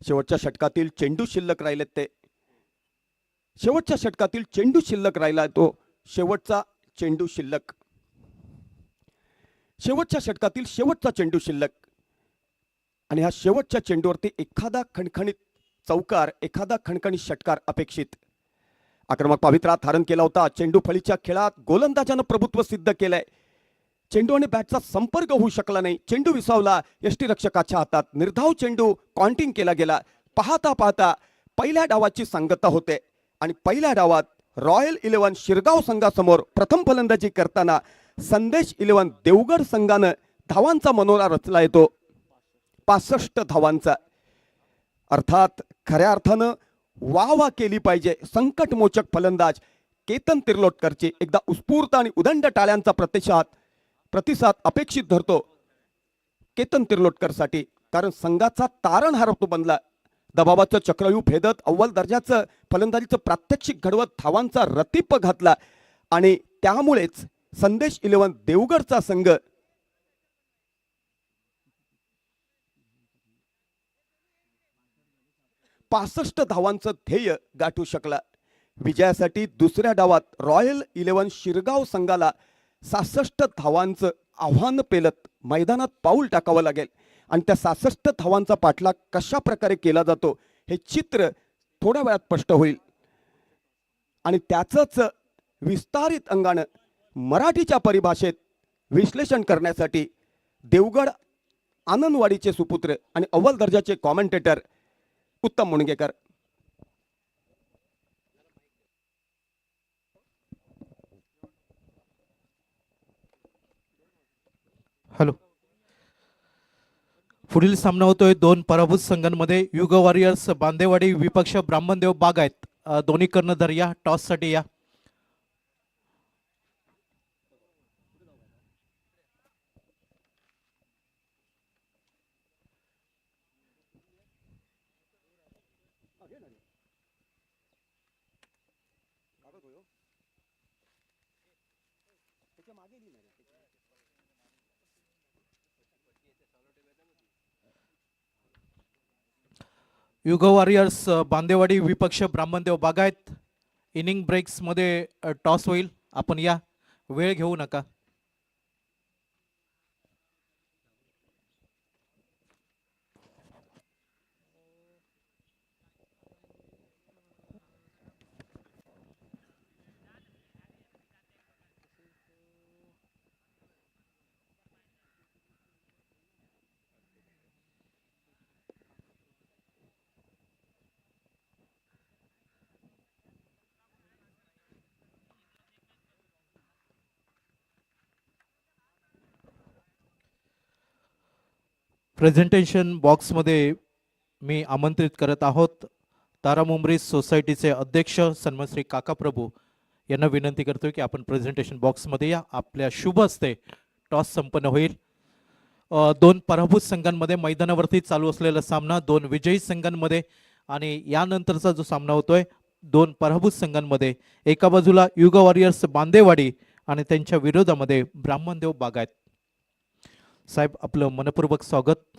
शेवटच्या षटकातील चेंडू शिल्लक राहिलेत ते. शेवटच्या षटकातील चेंडू शिल्लक राहिला तो शेवटचा चेंडू शिल्लक. शेवटच्या षटकातील शेवटचा चेंडू शिल्लक. आणि ह्या शेवटच्या चेंडूवरती एखादा खणखणीत चौकार, एखादा खणखणीत षटकार अपेक्षित. आक्रमक पावित्रा धारण केला होता. चेंडू फळीच्या खेळात गोलंदाजानं प्रभुत्व सिद्ध केलंय. चेंडू आणि बॅटचा संपर्क होऊ शकला नाही. चेंडू विसावला यष्टीरक्षकाच्या हातात. निर्धाव चेंडू काउंटिंग केला गेला. पाहता पाहता पहिल्या डावाची सांगता होते आणि पहिल्या डावात रॉयल 11 शिरगाव संघासमोर प्रथम फलंदाजी करताना संदेश 11 देवगड संघानं धावांचा मनोरा रचला येतो 65 धावांचा. अर्थात खऱ्या अर्थानं वाह केली पाहिजे संकटमोचक फलंदाज केतन तिर्लोटकरची. एकदा उत्स्फूर्त आणि उदंड टाळ्यांचा प्रतिसाद अपेक्षित धरतो केतन तिर्लोटकरसाठी, कारण संघाचा तारणहार तो बनला. दबावाचं चक्रव्यूह भेदत अव्वल दर्जाचं फलंदाजीचं प्रात्यक्षिक घडवत धावांचा रतीप घातला आणि त्यामुळेच संदेश 11 देवगडचा संघ पासष्ट धावांचं ध्येय गाठू शकला. विजयासाठी दुसऱ्या डावात रॉयल 11 शिरगाव संघाला 66 धावांचं आव्हान पेलत मैदानात पाऊल टाकावं लागेल आणि त्या 66 धावांचा पाठलाग कशा प्रकारे केला जातो हे चित्र थोड्या वेळात स्पष्ट होईल. आणि त्याचंच विस्तारित अंगानं मराठीच्या परिभाषेत विश्लेषण करण्यासाठी देवगड आनंदवाडीचे सुपुत्र आणि अव्वल दर्जाचे कॉमेंटेटर उत्तम मुणगेकर. पुढील सामना होतोय दोन पराभूत संघांमध्ये. युग वॉरियर्स बांदेवाडी विपक्ष ब्राह्मणदेव बागायत. दोन्ही कर्णधार या टॉस साठी या. युग वॉरियर्स बांदेवाडी विपक्ष ब्राह्मणदेव बागायत. इनिंग ब्रेक्स मध्ये टॉस होईल. आपण या, वेळ घेऊ नका. प्रेझेंटेशन बॉक्समध्ये मी आमंत्रित करत आहोत तारा मुंबरी सोसायटीचे अध्यक्ष सन्मान श्री काका प्रभू यांना विनंती करतोय की आपण प्रेझेंटेशन बॉक्समध्ये या. आपल्या शुभ हस्ते टॉस संपन्न होईल. दोन पराभूत संघांमध्ये मैदानावरती चालू असलेला सामना दोन विजयी संघांमध्ये, आणि यानंतरचा जो सामना होतोय दोन पराभूत संघांमध्ये. एका बाजूला युग वॉरियर्स बांदेवाडी आणि त्यांच्या विरोधामध्ये ब्राह्मणदेव बागायत. साहेब, आपलं मनपूर्वक स्वागत.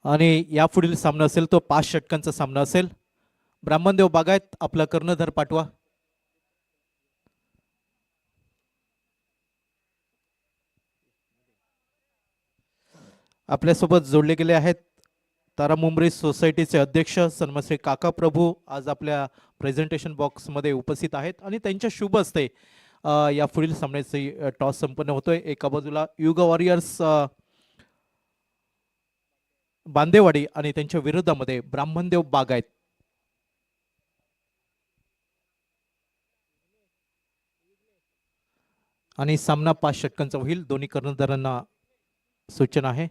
आणि यापुढील सामना असेल तो 5 षटकांचा सामना असेल. ब्राह्मणदेव बागायत, आपला कर्णधार पाठवा. आपल्यासोबत जोडले गेले आहेत तारा मुंबरी सोसायटीचे अध्यक्ष सन्मान श्री काका प्रभू आज आपल्या प्रेझेंटेशन बॉक्समध्ये उपस्थित आहेत, आणि त्यांच्या शुभ हस्ते या पुढील सामन्याचे टॉस संपन्न होतोय. एका बाजूला युग वॉरियर्स बांदेवाडी आणि त्यांच्या विरोधामध्ये ब्राह्मणदेव बागायत. आणि सामना 5 षटकांचा होईल. दोन्ही कर्णधारांना सूचना आहे.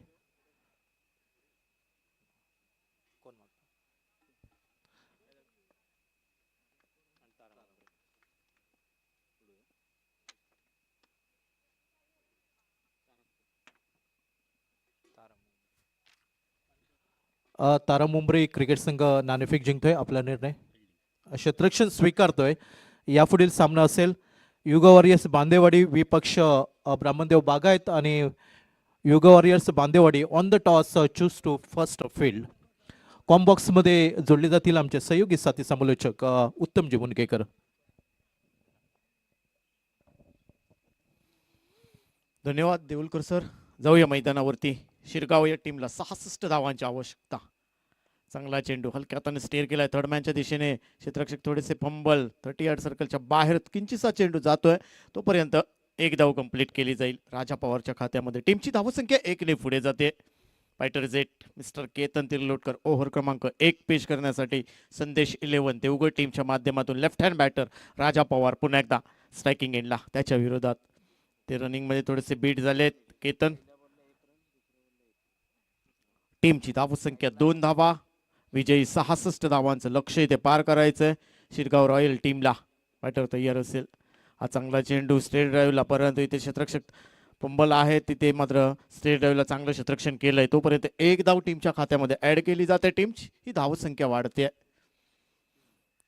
तारा मुंबरी क्रिकेट संघ नाणेफेक जिंकतोय. आपला निर्णय क्षेत्ररक्षण स्वीकारतोय. यापुढील सामना असेल युग वॉरियर्स बांदेवाडी विपक्ष ब्राह्मणदेव बागायत, आणि Yug warriors Bandewadi on the toss choose to first field. कॉम्बॉक्स मध्ये जोडले जातील आमचे सहयोगी साथी समालोचक उत्तमजी मुनकेकर. धन्यवाद देऊलकर सर. जाऊया मैदानावरती. शिरगाव या टीमला 66 धावांची आवश्यकता. चांगला चेंडू हलक्या हाताने स्टेअर केलाय थर्ड मॅनच्या दिशेने. क्षेत्ररक्षक थोडेसे फंबल 38 सर्कलच्या बाहेर किंचितसा चेंडू जातोय. तोपर्यंत एक धाव कंप्लीट केली जाईल राजा पवारच्या खात्यामध्ये. टीमची धावसंख्या 1 ने पुढे जाते. Fighter jet mister Ketan Tirlotkar over क्रमांक 1 पेश करण्यासाठी. संदेश 11 देवगड टीमच्या माध्यमातून left hand batter Raja Pawar पुन्हा एकदा स्ट्रायकिंग एंडला त्याच्या विरोधात. ते रनिंग मध्ये थोडेसे बीट झालेत. केतन. टीमची धावसंख्या 2 धावा. विजयी 66 धावांचं लक्ष्य इथे पार करायचंय शिरगाव रॉयल टीमला. बॅटर तयार असेल. हा चांगला चेंडू स्ट्रेट ड्राईव्हला, परंतु इथे क्षेत्ररक्षक पंबल आहे तिथे मात्र स्ट्रेट ड्राईव्हला चांगलं क्षेत्ररक्षण केलंय. तोपर्यंत एक धाव टीमच्या खात्यामध्ये ऍड केली जाते. टीमची ही धावसंख्या वाढते.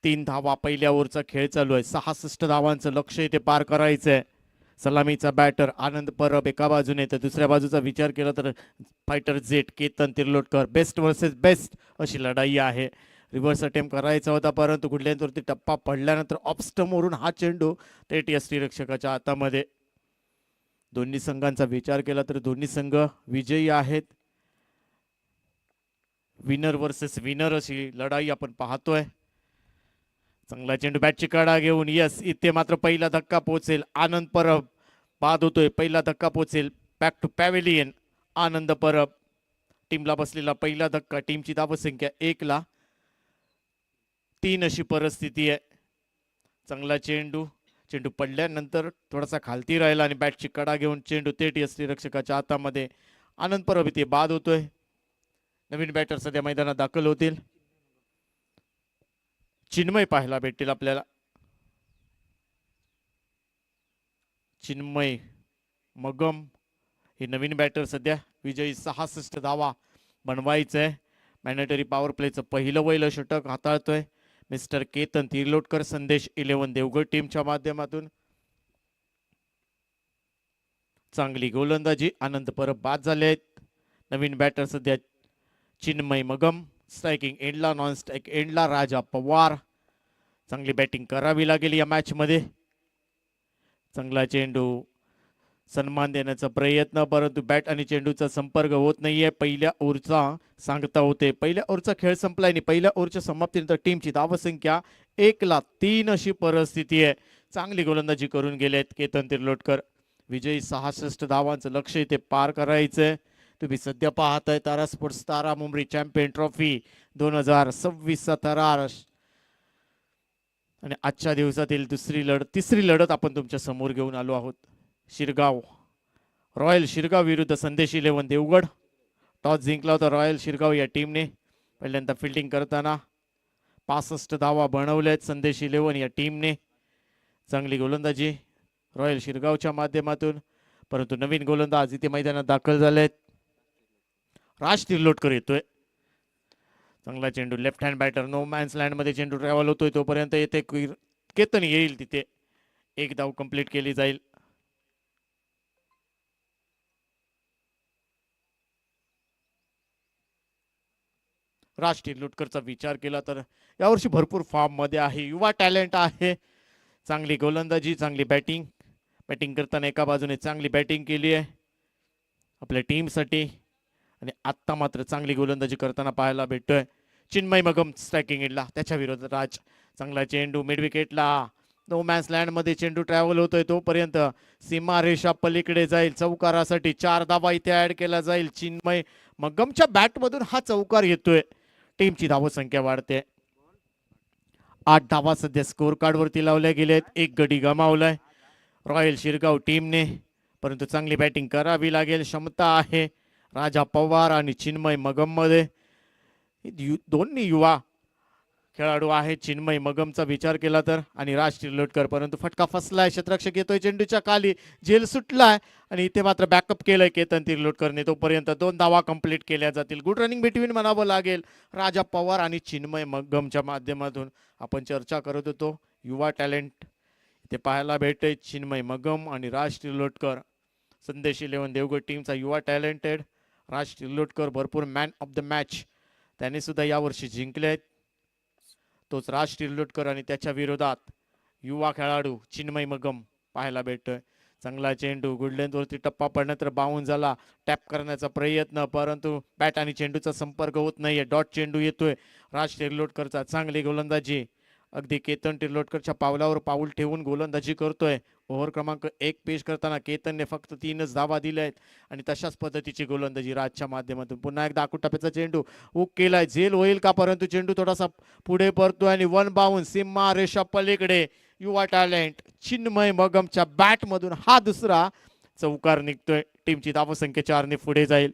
3 धावा. पहिल्या ओव्हरचा खेळ चालू आहे. 66 धावांचं लक्ष्य इथे पार करायचंय. सलामीचा बॅटर आनंद परब एका बाजूने, तर दुसऱ्या बाजूचा विचार केला तर fighter jet Ketan Tirlotkar. Best versus best अशी लढाई आहे. रिव्हर्स अटेम्प्ट करायचा होता, परंतु कुठल्यावरती टप्पा पडल्यानंतर ऑफ स्टंपवरून हा चेंडू थेट यष्टीरक्षकाच्या हातामध्ये. दोन्ही संघांचा विचार केला तर दोन्ही संघ विजयी आहेत. विनर वर्सेस विनर अशी लढाई आपण पाहतोय. चांगला चेंडू बॅटची कडा घेऊन यस इथे मात्र पहिला धक्का पोहोचेल. आनंद परब बाद होतोय. पहिला धक्का पोहोचेल बॅक टू पॅव्हेलियन. आनंद परब टीमला बसलेला पहिला धक्का. टीमची धावसंख्या 1-3 अशी परिस्थिती आहे. चांगला चेंडू चेंडू पडल्यानंतर थोडासा खालती राहिला आणि बॅटची कडा घेऊन चेंडू थेट यष्टीरक्षकाच्या हातामध्ये. आनंद परब इथे बाद होतोय. नवीन बॅटर सध्या मैदानात दाखल होतील. चिन्मय पाहायला भेटतील आपल्याला. चिन्मय मगम हे नवीन बॅटर सध्या. विजयी 66 धावा बनवायचंय. मॅन्डेटरी पॉवर प्लेचं पहिलं वैल षटक हाताळतोय मिस्टर केतन तिर्लोटकर. संदेश 11 देवगड टीमच्या माध्यमातून. चांगली गोलंदाजी. आनंद परब बाद झाले आहेत. नवीन बॅटर सध्या चिन्मय मगम. स्ट्रायकिंग एंडला नॉन स्ट्राईक एंडला राजा पवार. चांगली बॅटिंग करावी लागेल या मॅच मध्ये. चांगला चेंडू सन्मान देण्याचा प्रयत्न परंतु बॅट आणि चेंडूचा संपर्क होत नाहीये. पहिल्या ओव्हरचा सांगता होते. पहिल्या ओव्हरचा खेळ संपलाय आणि पहिल्या ओव्हरच्या समाप्तीनंतर टीमची धावसंख्या 1-3 अशी परिस्थिती आहे. चांगली गोलंदाजी करून गेलेत केतन तिर्लोटकर. विजयी 66 धावांचं लक्ष इथे पार करायचंय. तुम्ही सध्या पाहताय तारा स्पोर्ट्स तारा मुंबई चॅम्पियन ट्रॉफी 2026 थरार. आणि आजच्या दिवसातील तिसरी लढत आपण तुमच्या समोर घेऊन आलो आहोत. शिरगाव रॉयल शिरगाव विरुद्ध संदेश 11 देवगड. टॉस जिंकला होता रॉयल शिरगाव या टीमने. पहिल्यांदा फिल्डिंग करताना 65 धावा बनवल्यात संदेश 11 या टीमने. चांगली गोलंदाजी रॉयल शिरगावच्या माध्यमातून. परंतु नवीन गोलंदाज इथे मैदानात दाखल झालेत. राज तिर्लोटकर येतोय. चांगला चेंडू left hand batter. No man's land मध्ये चेंडू ट्रॅव्हल होतोय तोपर्यंत येथे केतन येईल. तिथे एक धाव कंप्लीट केली जाईल. राज तिर्लोटकरचा विचार केला तर यावर्षी भरपूर फॉर्म मध्ये आहे. युवा टॅलेंट आहे. चांगली गोलंदाजी चांगली बॅटिंग करताना एका बाजूने चांगली बॅटिंग केली आहे आपल्या टीमसाठी. आणि आत्ता मात्र चांगली गोलंदाजी करताना पाहायला भेटतोय चिन्मय मगम. स्ट्रायकिंग एंडला त्याच्या विरोधात राज. चांगला चेंडू मिड विकेटला. नो मॅन्स लँड मध्ये चेंडू ट्रॅव्हल होतोय तोपर्यंत सीमा रेषा पलीकडे जाईल. चौकारासाठी 4 धावा इथे ऍड केला जाईल. चिन्मय मगमच्या बॅट मधून हा चौकार येतोय. टीमची धावसंख्या वाढते. 8 धावा सध्या स्कोर कार्ड वरती लावल्या गेलेत. 1 गडी गमावलाय रॉयल शिरगाव टीमने. परंतु चांगली बॅटिंग करावी लागेल. क्षमता आहे राजा पवार आणि चिन्मय मगम मध्ये. दोन्ही युवा खेळाडू आहेत. चिन्मय मगमचा विचार केला तर आणि राज तिर्लोटकर. परंतु फटका फसलाय. क्षेत्ररक्षक येतोय चेंडूच्या खाली. झेल सुटलाय आणि इथे मात्र बॅकअप केलंय केतन तिर्लोटकरने. तोपर्यंत 2 धावा कंप्लीट केल्या जातील. गुड रनिंग बिटवीन म्हणावं लागेल राजा पवार आणि चिन्मय मगमच्या माध्यमातून. आपण चर्चा करत होतो युवा टॅलेंट इथे पाहायला भेटते. चिन्मय मगम आणि राज तिर्लोटकर. संदेश 11 देवगड टीमचा युवा टॅलेंटेड राज तिर्लोटकर भरपूर मॅन ऑफ द मॅच त्याने सुद्धा यावर्षी जिंकलेत. तोच राज तिर्लोटकर आणि त्याच्या विरोधात युवा खेळाडू चिन्मय मगम पाहायला भेटतोय. चांगला चेंडू गुड लेंथ वरती टप्पा पडण्यात बाउन्स झाला. टॅप करण्याचा प्रयत्न परंतु बॅट आणि चेंडूचा संपर्क होत नाहीये. डॉट चेंडू येतोय राज तिर्लोटकरचा. चांगली गोलंदाजी अगदी केतन तिर्लोटकरच्या पावलावर पाऊल ठेवून गोलंदाजी करतोय. ओव्हर क्रमांक 1 पेश करताना केतनने फक्त 3च धावा दिल्या आहेत आणि तशाच पद्धतीची गोलंदाजी राजच्या माध्यमातून. पुन्हा एकदा आकुटाप्याचा चेंडू हुक केलाय. झेल होईल का परंतु चेंडू थोडासा पुढे पडतोय आणि 1 बाउन्स सीमा रेषा पलीकडे. युवा टॅलेंट चिन्मय मगमच्या बॅट मधून हा दुसरा चौकार निघतोय. टीमची धावसंख्या 4ने पुढे जाईल.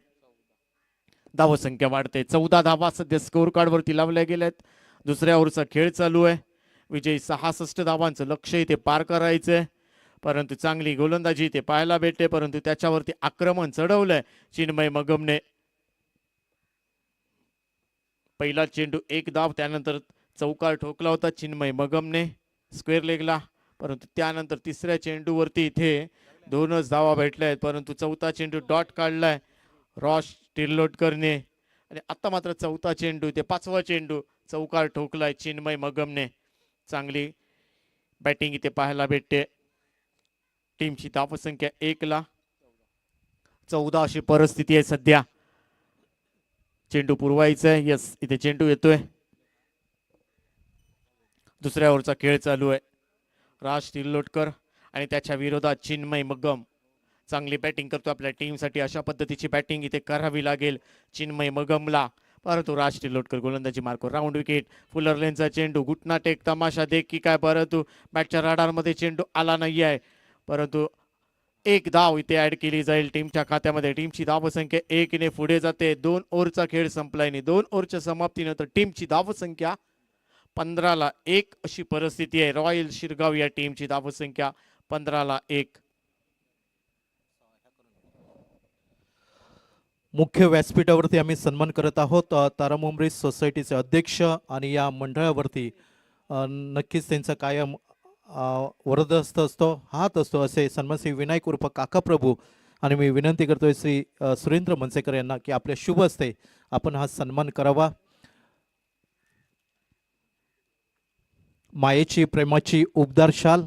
धावसंख्या वाढते. 14 धावा सध्या स्कोर कार्ड वरती लावल्या गेल्यात. दुसऱ्या ओव्हरचा खेळ चालू आहे. विजयी 66 धावांचं लक्ष इथे पार करायचंय. परंतु चांगली गोलंदाजी इथे पाहायला भेटते. परंतु त्याच्यावरती आक्रमण चढवलंय चिन्मय मगमने. पहिला चेंडू 1 धाव त्यानंतर चौकार ठोकला होता चिन्मय मगमने स्क्वेअर लेगला. परंतु त्यानंतर तिसऱ्या चेंडूवरती इथे 2च धावा भेटल्या आहेत. परंतु चौथा चेंडू डॉट काढलाय रॉश तिर्लोटकरने आणि आता मात्र चौथा चेंडू ते 5वा चेंडू चौकार ठोकलाय चिन्मय मगमने. चांगली बॅटिंग इथे पाहायला भेटते. टीमची धावसंख्या 1 ला 14 अशी परिस्थिती आहे सध्या. चेंडू पुरवायचा आहे. यस, इथे चेंडू येतोय. दुसऱ्या ओव्हरचा खेळ चालू आहे. राज तिर्लोटकर आणि त्याच्या विरोधात चिन्मय मगम चांगली बॅटिंग करतो आपल्या टीमसाठी. अशा पद्धतीची बॅटिंग इथे करावी लागेल चिन्मय मगमला. परंतु राज तिर्लोटकर गोलंदाजी मार्को राऊंड विकेट. फुलर लेनचा चेंडू घुटना टेक तमाशा देख की काय, परंतु बॅटच्या राडारमध्ये चेंडू आला नाही आहे. परंतु एक धाव इथे ऍड केली जाईल टीमच्या खात्यामध्ये. टीमची धावसंख्या 1 ने पुढे जाते. 2 ओव्हरचा खेळ संपलाय. 2 ओव्हरच्या समाप्तीनंतर टीमची धावसंख्या 15-1 अशी परिस्थिती आहे. रॉयल शिरगाव या टीमची धावसंख्या 15-1. मुख्य व्यासपीठावरती आम्ही सन्मान करत आहोत तारामुंबरी सोसायटीचे अध्यक्ष आणि या मंडळावरती नक्कीच त्यांचा कायम वरदहस्त असतो, हात असतो असे सन्मान श्री विनायक उर्फ काका प्रभू. आणि मी विनंती करतोय श्री सुरेंद्र मनसेकर यांना की आपल्या शुभ हस्ते आपण हा सन्मान करावा. मायेची प्रेमाची उबदार शाल,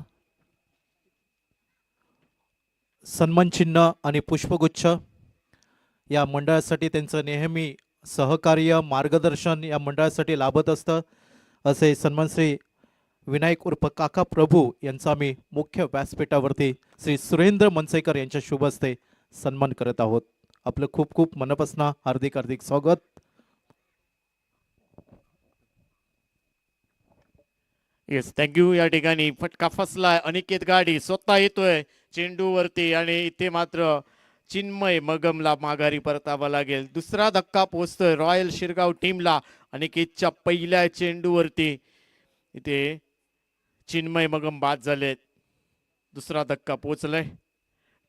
सन्मान चिन्ह आणि पुष्पगुच्छ या मंडळासाठी त्यांचं नेहमी सहकार्य मार्गदर्शन या मंडळासाठी लाभत असतं असे सन्मान श्री विनायक उर्फ काका प्रभू यांचा आम्ही मुख्य व्यासपीठावरती श्री सुरेंद्र मनसेकर यांच्या शुभ हस्ते सन्मान करत आहोत. आपलं खूप खूप मनापासून हार्दिक हार्दिक स्वागत. Yes, thank you. या ठिकाणी फटका फसलाय. अनिकेत गाडी स्वतः येतोय चेंडूवरती आणि इथे मात्र चिन्मय मगमला माघारी परतावा लागेल. दुसरा धक्का पोहोचतोय रॉयल शिरगाव टीमला. अनिकेतच्या पहिल्या चेंडूवरती इथे चिन्मय मगम बाद झालेत. दुसरा धक्का पोहोचलाय.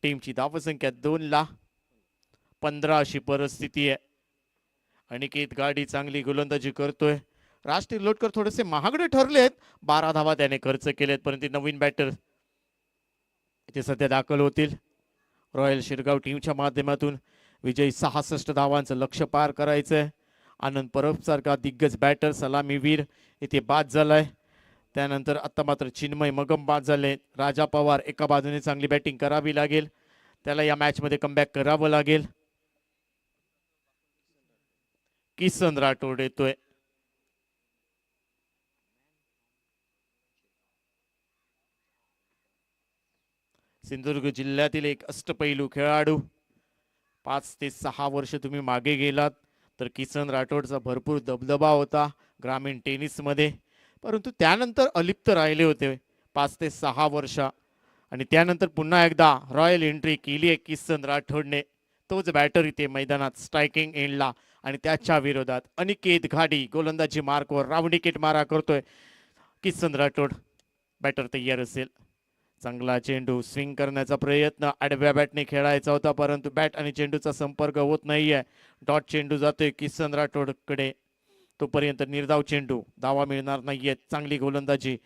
टीमची धावसंख्या 2-15 अशी परिस्थिती आहे. अनिकेत गाडी चांगली गोलंदाजी करतोय. राज तिर्लोटकर थोडेसे महागडे ठरलेत. 12 धावा त्याने खर्च केलेत, परंतु नवीन बॅटर इथे सध्या दाखल होतील. रॉयल शिरगाव टीमच्या माध्यमातून विजयी 66 धावांचं लक्ष्य पार करायचंय. आनंद परब सारखा दिग्गज बॅटर सलामीवीर इथे बाद झालाय. त्यानंतर आता मात्र चिन्मय मगम बाद झाले. राजा पवार एका बाजूने चांगली बॅटिंग करावी लागेल. त्याला या मॅच मध्ये कमबॅक करावं लागेल. किसन राठोड येतोय. सिंधुदुर्ग जिल्ह्यातील एक अष्टपैलू खेळाडू. 5 ते 6 वर्ष तुम्ही मागे गेलात तर किसन राठोडचा भरपूर दबदबा होता ग्रामीण टेनिसमध्ये, परंतु त्यानंतर अलिप्त राहिले होते 5 ते 6 वर्ष. आणि त्यानंतर पुन्हा एकदा रॉयल एंट्री केली आहे किसन राठोडने. तोच बॅटर इथे मैदानात स्ट्रायकिंग एंडला आणि त्याच्या विरोधात अनिकेत घाडी गोलंदाजी मार्कवर राऊंड विकेट मारा करतोय. किसन राठोड बॅटर तयार असेल. चांगला चेंडू स्विंग करण्याचा प्रयत्न आडव्या बॅटने खेळायचा होता, परंतु बॅट आणि चेंडूचा संपर्क होत नाहीये. डॉट चेंडू जातोय किसन राठोडकडे. तोपर्यंत निर्धाव चेंडू, धावा मिळणार नाहीयेत. चांगली गोलंदाजी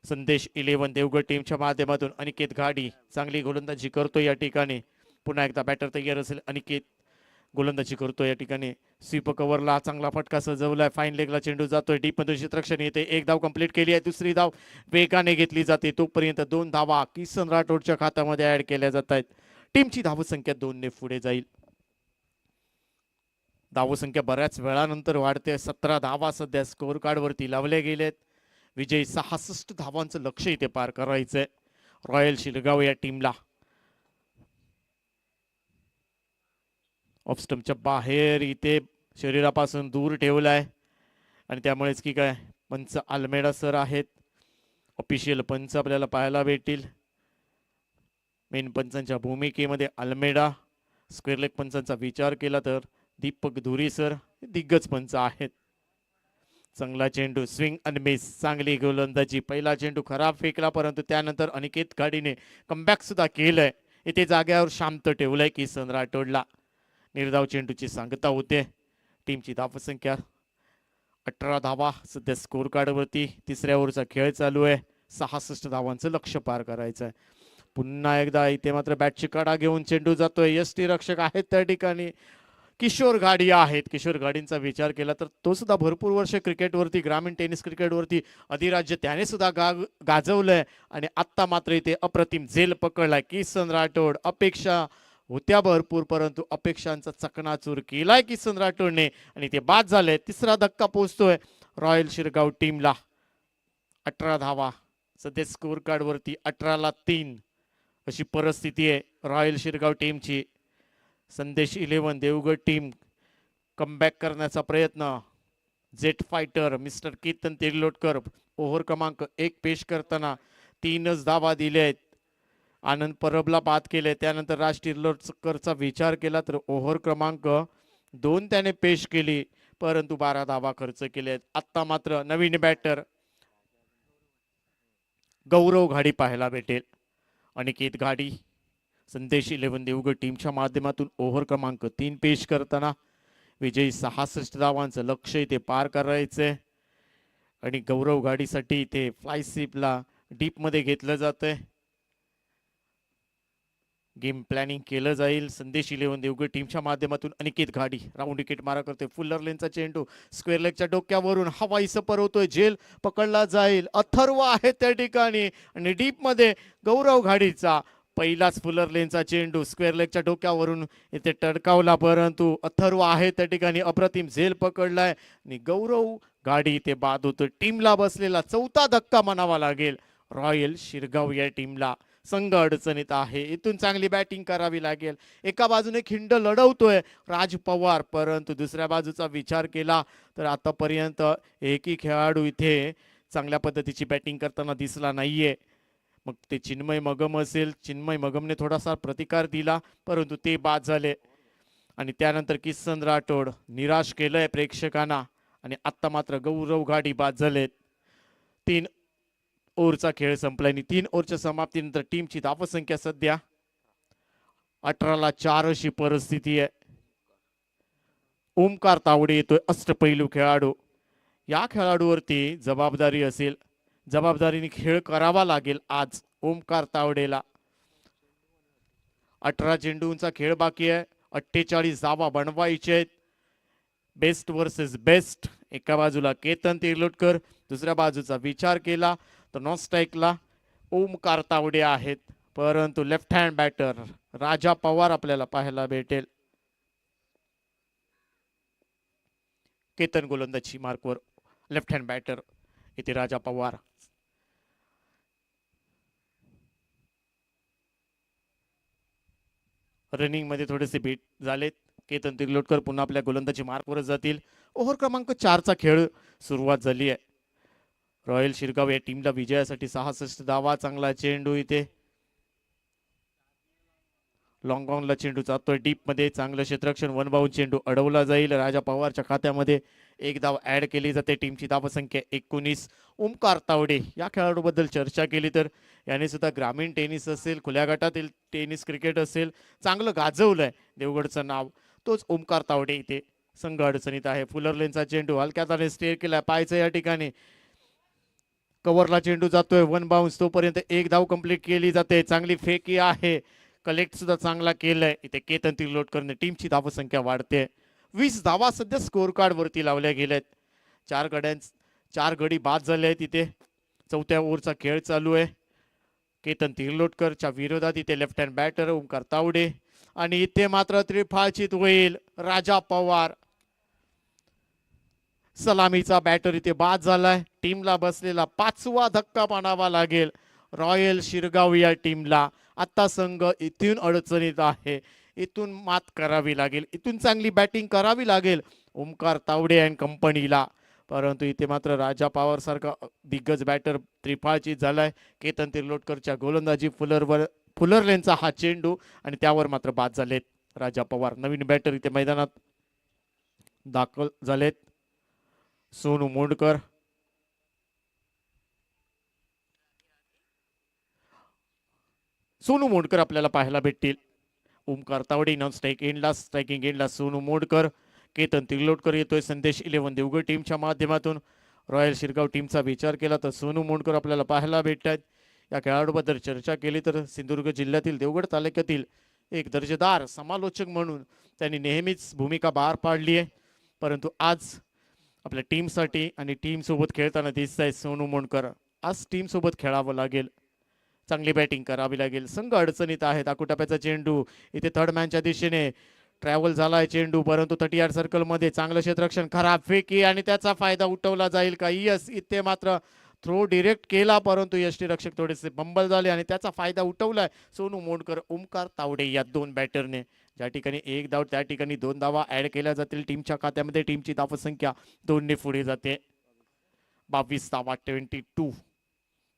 संदेश 11 देवगड टीमच्या माध्यमातून अनिकेत घाडी चांगली गोलंदाजी करतो या ठिकाणी. पुन्हा एकदा बॅटर तयार असेल. अनिकेत गोलंदाजी करतो या ठिकाणी. स्वीप कव्हरला चांगला फटका सजवलाय. फाईन लेगला चेंडू जातोय. डीप मधून क्षेत्ररक्षण येते. एक धाव कंप्लीट केली आहे. दुसरी धाव वेगाने घेतली जाते. तोपर्यंत 2 धावा किसन राठोडच्या खात्यामध्ये ऍड केल्या जात आहेत. टीमची धावसंख्या 2 ने पुढे जाईल. धावसंख्या बऱ्याच वेळानंतर वाढते. 17 धावा सध्या स्कोअर कार्ड वरती लावले गेलेत. विजयी 66 धावांचं लक्ष इथे पार करायचंय रॉयल शिरगाव या टीमला. ऑफ स्टंपच्या बाहेर इथे शरीरापासून दूर ठेवलाय आणि त्यामुळेच की काय पंच आल्मेडा सर आहेत. ऑफिशियल पंच आपल्याला पाहायला भेटतील. मेन पंचांच्या भूमिकेमध्ये आल्मेडा, स्क्वेअर लेग पंचांचा विचार केला तर दीपक धुरी सर दिग्गज पंच आहेत. चांगला चेंडू स्विंग आणि मिस, चांगली गोलंदाजी. पहिला चेंडू खराब फेकला, परंतु त्यानंतर अनिकेत गाडीने कमबॅक सुद्धा केलंय. इथे जाग्यावर शांत ठेवलंय किसन राठोडला. निर्धाव चेंडूची सांगता होते. टीमची धावसंख्या 18 धावा सध्या स्कोर कार्डवरती. तिसऱ्या ओव्हरचा खेळ चालू आहे. 66 धावांचं लक्ष्य पार करायचं आहे. पुन्हा एकदा इथे मात्र बॅटची कडा घेऊन चेंडू जातोय. यष्टी रक्षक आहेत त्या ठिकाणी. किशोर घाडी आहेत. किशोर घाडींचा विचार केला तर तो सुद्धा भरपूर वर्ष क्रिकेटवरती, ग्रामीण टेनिस क्रिकेटवरती अधिराज्य त्याने सुद्धा गाजवलंय आणि आत्ता मात्र इथे अप्रतिम झेल पकडलाय. किसन राठोड अपेक्षा होत्या भरपूर, परंतु अपेक्षांचा चकनाचूर केलाय किसन राठोडने आणि ते बाद झाले. तिसरा धक्का पोहोचतोय रॉयल शिरगाव टीमला. 18 धावा सध्या स्कोर कार्ड वरती 18-3 अशी परिस्थिती आहे रॉयल शिरगाव टीमची. संदेश 11 देवगड टीम कमबॅक करण्याचा प्रयत्न. Jet fighter mister Ketan Tirlotkar over क्रमांक 1 पेश करताना 3च धावा दिले आहेत. आनंद परबला बाद केले. त्यानंतर राज तिर्लोटकरचा विचार केला तर ओव्हर क्रमांक 2 त्याने पेश केली, परंतु 12 धावा खर्च केले आहेत. आत्ता मात्र नवीन बॅटर गौरव घाडी पाहायला भेटेल. अनिकेत घाडी संदेश 11 देवगड टीमच्या माध्यमातून ओव्हर क्रमांक 3 पेश करताना विजयी 66 धावांचं लक्ष्य इथे पार करायचंय आणि गौरव गाडीसाठी इथे फ्लाय स्वीपला डीप मध्ये घेतलं जातंय. गेम प्लॅनिंग केलं जाईल. संदेश 11 देवगड टीमच्या माध्यमातून अनिकेत घाडी राऊंड विकेट मारा करते. फुल्लर लेनचा चेंडू स्क्वेअर लेगच्या डोक्यावरून हवाई सपर होतोय. झेल पकडला जाईल. अथर्व आहे त्या ठिकाणी आणि डीप मध्ये गौरव घाडीचा पहिलाच फुलर लेनचा चेंडू स्क्वेअर लेगच्या डोक्यावरून इथे टडकावला, परंतु अथर्व आहे त्या ठिकाणी अप्रतिम झेल पकडलाय आणि गौरव गाडी इथे बाद होतो. टीमला बसलेला चौथा धक्का म्हणावा लागेल रॉयल शिरगाव या टीमला. संघ अडचणीत आहे. इथून चांगली बॅटिंग करावी लागेल. एका बाजूने खिंड लढवतोय राज पवार, परंतु दुसऱ्या बाजूचा विचार केला तर आतापर्यंत एकही खेळाडू इथे चांगल्या पद्धतीची बॅटिंग करताना दिसला नाहीये. मग ते चिन्मय मगम असेल, चिन्मय मगमने थोडासा प्रतिकार दिला परंतु ते बाद झाले आणि त्यानंतर किसन राठोड निराश केलंय प्रेक्षकांना आणि आत्ता मात्र गौरव घाडी बाद झालेत. 3 ओव्हरचा खेळ संपलाय आणि 3 ओव्हरच्या समाप्तीनंतर टीमची धावसंख्या सध्या 18-4 अशी परिस्थिती आहे. ओमकार तावडे येतोय अष्टपैलू खेळाडू. या खेळाडूवरती जबाबदारी असेल, जबाबदारीने खेळ करावा लागेल आज ओमकार तावडेला. 18 चेंडूंचा खेळ बाकी आहे. 48 धावा बनवायचे आहेत. Best versus best. एका बाजूला केतन तिर्लोटकर, दुसऱ्या बाजूचा विचार केला तर नॉन स्ट्राईकला ओमकार तावडे आहेत, परंतु left hand batter Raja Pawar आपल्याला पाहायला भेटेल. केतन गोलंदाजी मार्कवर लेफ्ट हँड बॅटर इथे राजा पवार. रनिंग मध्ये थोडेसे बीट झालेत. केतन तिर्लोटकर पुन्हा आपल्या गोलंदाजी मार्कवर जातील. ओव्हर क्रमांक 4 चा खेळ सुरुवात झाली आहे. रॉयल शिरगाव या टीमला विजयासाठी 66 धावा. चांगला चेंडू इथे लॉंग ऑनला चेंडू जातोय डीप मध्ये. चांगलं क्षेत्ररक्षण. 1 बाउंड चेंडू अडवला जाईल. राजा पवारच्या खात्यामध्ये 1 धाव ऍड केली जाते. टीमची धावसंख्या 19. ओमकार तावडे या खेळाडूबद्दल चर्चा केली तर याने सुद्धा ग्रामीण टेनिस असेल, खुल्या गटातील टेनिस क्रिकेट असेल, चांगलं गाजवलंय देवगडचं नाव. तोच ओमकार तावडे इथे संघ अडचणीत आहे. फुलर लेनचा चेंडू हलक्यात स्टेअर केलाय. पायचं या ठिकाणी कव्हरला चेंडू जातोय. 1 बाउन्स. तोपर्यंत 1 धाव कंप्लीट केली जाते. चांगली फेकी आहे. कलेक्ट सुद्धा चांगला केलाय इथे केतन तिर्लोटकरने. टीमची धावसंख्या वाढते. 20 धावा सध्या स्कोर कार्ड वरती लावल्या गेल्यात. 4 गडी बाद झाले आहेत. इथे 4थ्या ओव्हरचा खेळ चालू आहे. केतन तिर्लोटकरच्या विरोधात इथे left hand batter Omkar Tawde आणि इथे मात्र त्रिफळाचीत होईल राजा पवार. सलामीचा बॅटर इथे बाद झालाय. टीमला बसलेला 5वा धक्का मानावा लागेल रॉयल शिरगाव या टीमला. आता संघ इथून अडचणीत आहे. इथून मात करावी लागेल. इथून चांगली बॅटिंग करावी लागेल ओमकार तावडे अँड कंपनीला, परंतु इथे मात्र राजा पवार सारखा दिग्गज बॅटर त्रिफळाचीत झालाय. केतन तिर्लोटकरच्या गोलंदाजी फुलर लेनचा हा चेंडू आणि त्यावर मात्र बाद झालेत राजा पवार. नवीन बॅटर इथे मैदानात दाखल झालेत. सोनू मोंडकर. सोनू मोंडकर आपल्याला पाहायला भेटतील. ओमकार तावडे नॉन स्ट्राइक एंडला, स्ट्रायकिंग एंडला सोनू मोंडकर. केतन तिर्लोटकर येतोय संदेश 11 देवगड टीमच्या माध्यमातून. रॉयल शिरगाव टीमचा विचार केला तर सोनू मोंडकर आपल्याला पाहायला भेटतात. या खेळाडूबद्दल चर्चा केली तर सिंधुदुर्ग जिल्ह्यातील देवगड तालुक्यातील एक दर्जेदार समालोचक म्हणून त्यांनी नेहमीच भूमिका पार पाडली आहे, परंतु आज आपल्या टीमसाठी आणि टीम सोबत खेळताना दिसत आहे सोनू मोंडकर. आज टीम सोबत खेळावं लागेल. चांगली बॅटिंग करावी लागेल. संघ अडचणीत आहेत. आकुटाप्याचा चेंडू इथे थर्ड मॅनच्या दिशेने ट्रॅव्हल झालाय चेंडू, परंतु 30 सर्कल मध्ये चांगलं क्षेत्ररक्षण, खराब फेकी आणि त्याचा फायदा उठवला जाईल का? यस, इथे मात्र थ्रो डिरेक्ट केला, परंतु यष्टीरक्षक थोडेसे बंबल झाले आणि त्याचा फायदा उठवलाय सोनू मोंडकर, ओमकार तावडे या दोन बॅटरने. ज्या ठिकाणी एक धाव त्या ठिकाणी 2 धावा ऍड केल्या जातील टीमच्या खात्यामध्ये. टीमची धावसंख्या 2 ने पुढे जाते. 22 धावा, 22.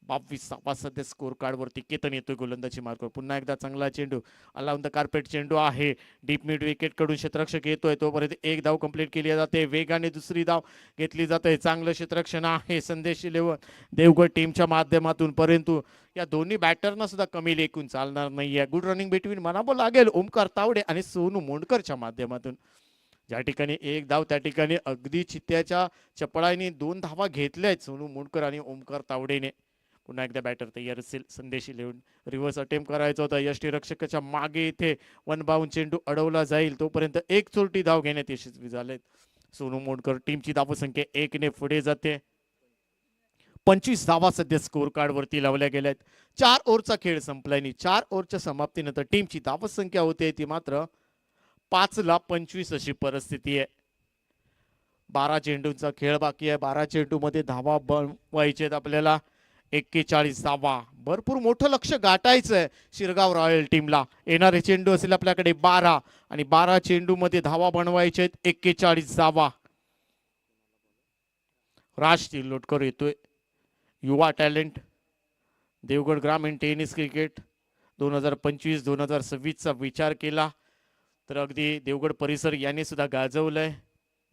22 धावा सध्या स्कोर कार्ड वरती. केतन येतोय गोलंदाजी मार्कवर. पुन्हा एकदा चांगला चेंडू, अलाउन द कार्पेट चेंडू आहे. डीप मिड विकेट कडून क्षेत्ररक्षक येतोय, तोपर्यंत एक धाव कंप्लीट केली जाते. वेगाने दुसरी धाव घेतली जाते. चांगलं क्षेत्ररक्षण आहे संदेश इलेव्हन देवगड टीमच्या माध्यमातून, परंतु या दोन्ही बॅटरना सुद्धा कमी लेखून चालणार नाहीये. गुड रनिंग बिटवीन म्हणावं लागेल ओमकार तावडे आणि सोनू मोंडकरच्या माध्यमातून. ज्या ठिकाणी एक धाव त्या ठिकाणी अगदी चित्त्याच्या चपळाईने 2 धावा घेतल्यात सोनू मोंडकर आणि ओमकार तावडेने. पुन्हा एकदा बॅटर तयार असेल संदेश इलेव्हन. रिव्हर्स अटेम्प्ट करायचा होता. यष्टीरक्षकाच्या मागे इथे वन बाउंड चेंडू अडवला जाईल, तोपर्यंत एक चोरटी धाव घेण्यात यशस्वी झालेत सोनू मोंडकर. टीमची धावसंख्या 1 ने पुढे जाते. 25 धावा सध्या स्कोर कार्ड वरती लावल्या गेल्यात. 4 ओव्हरचा खेळ संपलाय. 4 ओव्हरच्या समाप्तीनंतर टीमची धावसंख्या होते ती मात्र 5-25 अशी परिस्थिती आहे. 12 चेंडूंचा खेळ बाकी आहे. 12 चेंडू मध्ये धावा बनवायचे आहेत आपल्याला. 41 धावा. भरपूर मोठं लक्ष गाठायचंय शिरगाव रॉयल टीमला. येणारे चेंडू असेल आपल्याकडे 12 आणि 12 चेंडू मध्ये धावा बनवायचे आहेत. 41 धावा. राज तिर्लोटकर येतोय, युवा टॅलेंट, देवगड ग्रामीण टेनिस क्रिकेट 2025-2026 चा विचार केला तर अगदी देवगड परिसर यांनी सुद्धा गाजवलंय.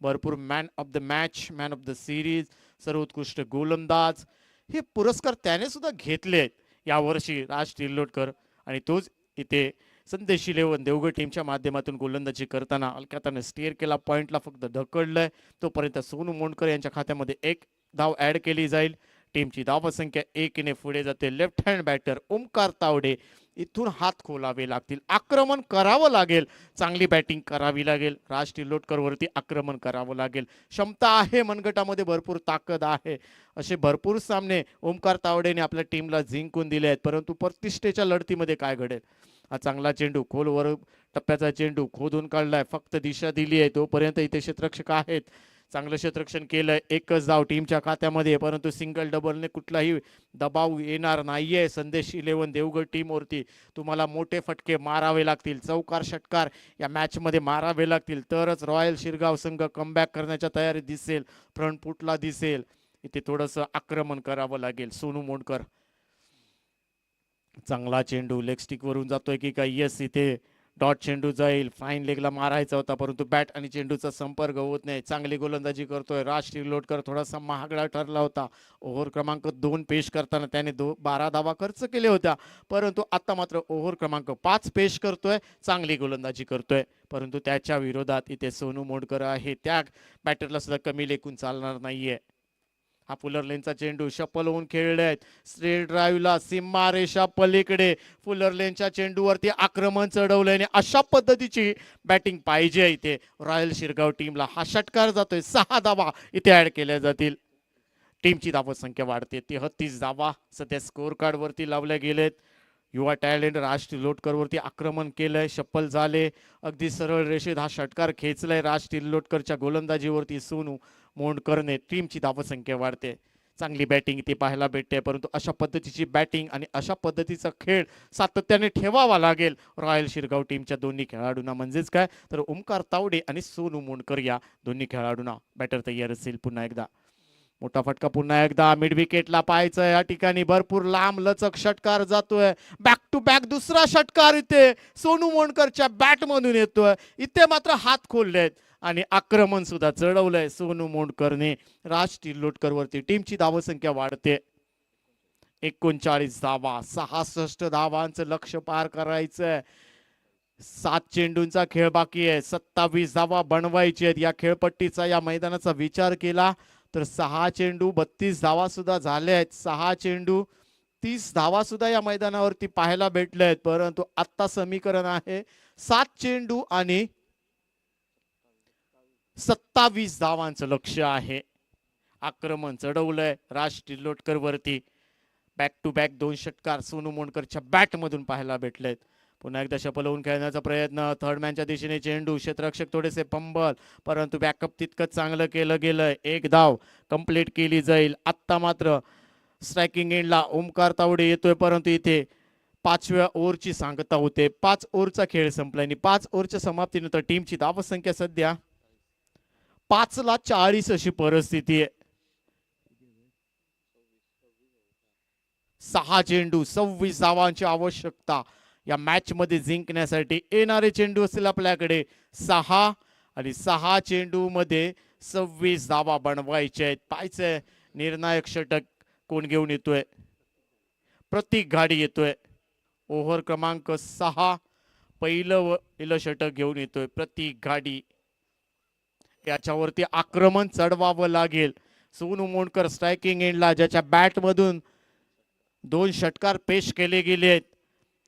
भरपूर man of the match, man of the series, सर्वोत्कृष्ट गोलंदाज हे पुरस्कार त्याने सुद्धा घेतले आहेत यावर्षी राज तिर्लोटकर. आणि तोच इथे संदेश इलेव्हन देवगड टीमच्या माध्यमातून गोलंदाजी करताना अलक्याताने स्टीअर केला, पॉइंटला फक्त ढकललंय. तोपर्यंत सोनू मोंडकर यांच्या खात्यामध्ये एक धाव ऍड केली जाईल. टीमची धावसंख्या 1 ने पुढे जाते. Left hand batter Omkar Tawde इथून हात खोलावे लागतील, आक्रमण करावं लागेल, चांगली बॅटिंग करावी लागेल. राज तिर्लोटकर वरती आक्रमण करावं लागेल. क्षमता आहे मनगटामध्ये, भरपूर ताकद आहे. असे भरपूर सामने ओमकार तावडेने आपल्या टीमला जिंकून दिले आहेत, परंतु प्रतिष्ठेच्या लढतीमध्ये काय घडेल? हा चांगला चेंडू, खोलवर टप्प्याचा चेंडू खोदून काढलाय, फक्त दिशा दिली आहे. तोपर्यंत इथे क्षेत्ररक्षक आहेत, चांगलं क्षेत्ररक्षण केलंय. एकच धाव टीमच्या खात्यामध्ये, परंतु सिंगल डबलने कुठलाही दबाव येणार नाहीये संदेश इलेव्हन देवगड टीम वरती. तुम्हाला मोठे फटके मारावे लागतील, चौकार षटकार या मॅच मध्ये मारावे लागतील, तरच रॉयल शिरगाव संघ कमबॅक करण्याच्या तयारीत दिसेल, फ्रंट फुटला दिसेल. इथे थोडस आक्रमण करावं लागेल. सोनू मोंडकर, चांगला चेंडू लेग स्टिक वरून जातोय की काय? यस, इथे डॉट चेंडू जाईल. फाईन लेगला मारायचा होता, परंतु बॅट आणि चेंडूचा संपर्क होत नाही. चांगली गोलंदाजी करतोय राज तिर्लोटकर. थोडासा महागडा ठरला होता. ओव्हर क्रमांक 2 पेश करताना त्याने 12 धावा खर्च केल्या होत्या, परंतु आता मात्र ओव्हर क्रमांक 5 पेश करतोय. चांगली गोलंदाजी करतोय, परंतु त्याच्या विरोधात इथे सोनू मोंडकर आहे. त्या बॅटरला सुद्धा कमी लेखून चालणार नाहीये. हा फुलर लेनचा चेंडू शपल होऊन खेळले आहेत. स्ट्रेट ड्राईव्हला सीमा रेषा पलीकडे फुलर लेनच्या चेंडूवरती आक्रमण चढवलंय आणि अशा पद्धतीची बॅटिंग पाहिजे इथे रॉयल शिरगाव टीमला. हा षटकार जातोय. 6 धावा इथे ऍड केल्या जातील. टीमची धावसंख्या वाढते. 33 धावा सध्या स्कोर कार्ड वरती लावल्या गेलेत. युवा टॅलेंट राज तिर्लोटकर वरती आक्रमण केलंय, शप्पल झाले, अगदी सरळ रेषेत हा षटकार खेचलाय राज तिर्लोटकरच्या गोलंदाजीवरती सोनू मोंडकरने. टीमची धावसंख्या वाढते. चांगली बॅटिंग इथे पाहायला भेटते, परंतु अशा पद्धतीची बॅटिंग आणि अशा पद्धतीचा खेळ सातत्याने ठेवावा लागेल रॉयल शिरगाव टीमच्या दोन्ही खेळाडूंना. म्हणजेच काय तर ओमकार तावडे आणि सोनू मोंडकर या दोन्ही खेळाडूंना. बॅटर तयार असेल. पुन्हा एकदा मोठा फटका, पुन्हा एकदा मिड विकेटला पाहायचं. या ठिकाणी भरपूर लांब लचक षटकार जातोय. बॅक टू बॅक दुसरा षटकार इथे सोनू मोंडकरच्या बॅट मधून येतोय. इथे मात्र हात खोललेत आणि आक्रमण सुद्धा चढवलंय सोनू मोंडकरने राज तिर्लोटकर वरती. टीमची धावसंख्या वाढते. 39 धावा, 66 धावांचं लक्ष पार करायचंय. 7 चेंडूंचा खेळ बाकी आहे. 27 धावा बनवायची आहेत. या खेळपट्टीचा, या मैदानाचा विचार केला तर 6 चेंडू 32 धावा सुद्धा झाल्या आहेत. 6 चेंडू 30 धावा सुद्धा या मैदानावरती पाहायला भेटले आहेत, परंतु आता समीकरण आहे 7 चेंडू आणि 27 धावांचं लक्ष आहे. आक्रमण चढवलंय राज तिर्लोटकर वरती. बॅक टू बॅक 2 षटकार सोनू मोंडकरच्या बॅट मधून पाहायला भेटलेत. पुन्हा एकदा शपलवून खेळण्याचा प्रयत्न, थर्ड मॅनच्या दिशेने चेंडू, क्षेत्ररक्षक थोडेसे पंबल, परंतु बॅकअप तितकंच चांगलं केलं गेलंय. एक धाव कंप्लीट केली जाईल. आत्ता मात्र स्ट्रायकिंग एंडला ओमकार तावडे येतोय, परंतु इथे 5व्या ओव्हरची सांगता होते. 5 ओव्हरचा खेळ संपलाय आणि 5 ओव्हरच्या समाप्तीनंतर टीमची धावसंख्या सध्या 5ला 40 अशी परिस्थिती आहे. 6 चेंडू 26 धावांची आवश्यकता या मॅच मध्ये जिंकण्यासाठी. येणारे चेंडू असतील आपल्याकडे 6 आणि 6 चेंडू मध्ये 26 धावा बनवायचे आहेत. पाहायचंय निर्णायक षटक कोण घेऊन येतोय. प्रतीक घाडी येतोय. ओव्हर क्रमांक 6 पहिलं षटक घेऊन येतोय प्रतीक घाडी. याच्यावरती आक्रमण चढवावं लागेल. सोनू मोंडकर स्ट्रायकिंग एंडला, ज्याच्या बॅट मधून 2 षटकार पेश केले गेले आहेत.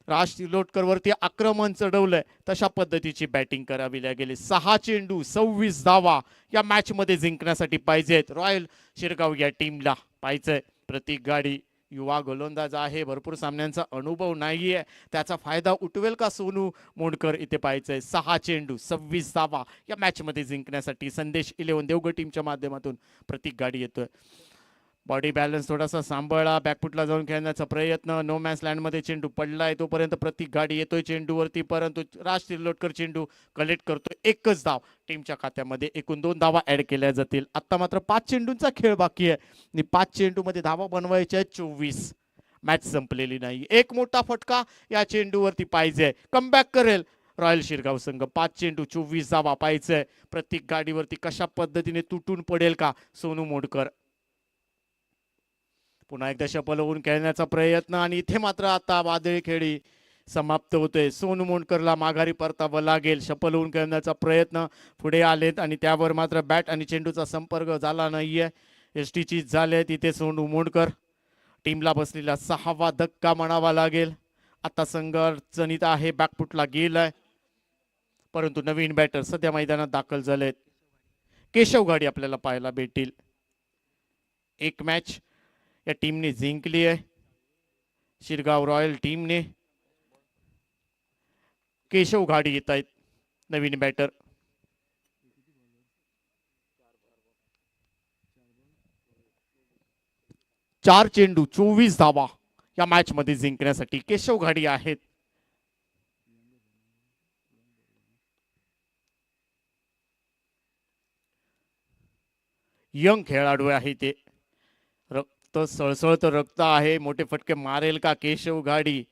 राज तिलोटकर वरती आक्रमण चढवलंय, तशा पद्धतीची बॅटिंग करावी लागेल. 6 चेंडू 26 धावा या मॅच मध्ये जिंकण्यासाठी पाहिजेत रॉयल शिरगाव या टीमला. पाहिजे प्रतीक घाडी युवा गोलंदाज आहे, भरपूर सामन्यांचा अनुभव नाहीये, त्याचा फायदा उठवेल का सोनू मोंडकर इथे पाहायचंय. 6 चेंडू 26 धावा या मॅच मध्ये जिंकण्यासाठी संदेश 11 देवगड टीमच्या माध्यमातून प्रतीक घाडी येतोय. बॉडी बॅलन्स थोडासा सांभाळा, बॅकफुटला जाऊन खेळण्याचा प्रयत्न. नो मॅन्स लँड मध्ये चेंडू पडलाय, तोपर्यंत प्रतीक घाडी येतोय चेंडूवरती, परंतु राज तिर्लोटकर चेंडू कलेक्ट करतोय. एकच धाव टीमच्या खात्यामध्ये, एकूण 2 धावा ऍड केल्या जातील. आता मात्र 5 चेंडूंचा खेळ बाकी आहे आणि 5 चेंडू मध्ये धावा बनवायच्या आहेत 24. मॅच संपलेली नाही. एक मोठा फटका या चेंडूवरती पाहिजे, कमबॅक करेल रॉयल शिरगाव संघ. 5 चेंडू 24 धावा पाहिजे. प्रतीक गाडीवरती कशा पद्धतीने तुटून पडेल का सोनू मोंडकर. पुन्हा एकदा शपल होऊन खेळण्याचा प्रयत्न आणि इथे मात्र आता वादळी खेळी समाप्त होते. सोनू मोंडकरला माघारी परतावं लागेल. शपल होऊन खेळण्याचा प्रयत्न पुढे आलेत आणि त्यावर मात्र बॅट आणि चेंडूचा संपर्क झाला नाहीये. एसटी चीज झाले तिथे सोनू मोंडकर. टीमला बसलेला 6वा धक्का म्हणावा लागेल. आता संघ अडचणीत आहे, बॅकफुटला गेलाय, परंतु नवीन बॅटर सध्या मैदानात दाखल झालेत. केशव घाडी आपल्याला पाहायला भेटतील. एक मॅच या टीमने जिंकली आहे, शिरगाव रॉयल टीमने. केशव घाडी येत आहेत नवीन बॅटर. चार चेंडू 24 धावा या मॅच मध्ये जिंकण्यासाठी केशव घाडी आहेत. यंग खेळाडू आहे ते, रक्त सळसळत रक्त आहे. मोठे फटके मारेल का केशव घाडी.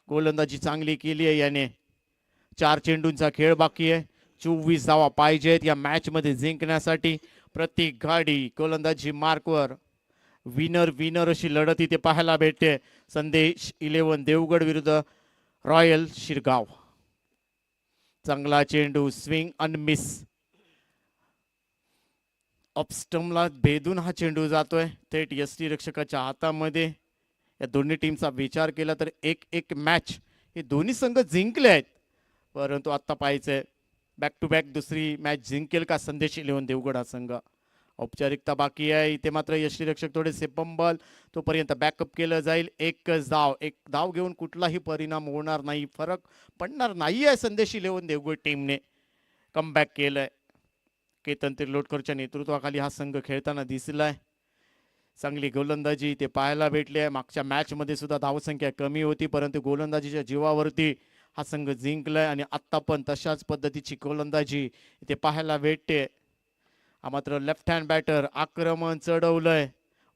गोलंदाजी चांगली केली आहे याने. 4 चेंडूंचा खेळ बाकी आहे, 24 धावा पाहिजेत या मॅच मध्ये जिंकण्यासाठी. प्रतीक घाडी गोलंदाजी मार्कवर. विनर अशी लढत इथे पाहायला भेटते. संदेश 11 देवगड विरुद्ध रॉयल शिरगाव. चांगला चेंडू, स्विंग अन मिस. अपस्टमला भेदून हा चेंडू जातोय थेट यष्टी रक्षकाच्या हातामध्ये. या दोन्ही टीमचा विचार केला तर एक मॅच हे दोन्ही संघ जिंकले आहेत, परंतु आता पाहायचंय बॅक टू बॅक दुसरी मॅच जिंकेल का संदेश 11 देवगड हा संघ. औपचारिकता बाकी आहे इथे मात्र यष्टी रक्षक थोडेसे पंबल, तोपर्यंत बॅकअप केलं जाईल. एक धाव घेऊन कुठलाही परिणाम होणार नाही, फरक पडणार नाहीये. संदेश 11 देवगड टीमने कमबॅक केलंय. केतन तिर्लोटकरच्या नेतृत्वाखाली हा संघ खेळताना दिसलाय. चांगली गोलंदाजी इथे पाहायला भेटली आहे. मागच्या मॅच मध्ये सुद्धा धावसंख्या कमी होती, परंतु गोलंदाजीच्या जीवावरती हा संघ जिंकलाय आणि आता पण तशाच पद्धतीची गोलंदाजी इथे पाहायला भेटते. हा मात्र लेफ्ट हँड बॅटर आक्रमण चढवलंय.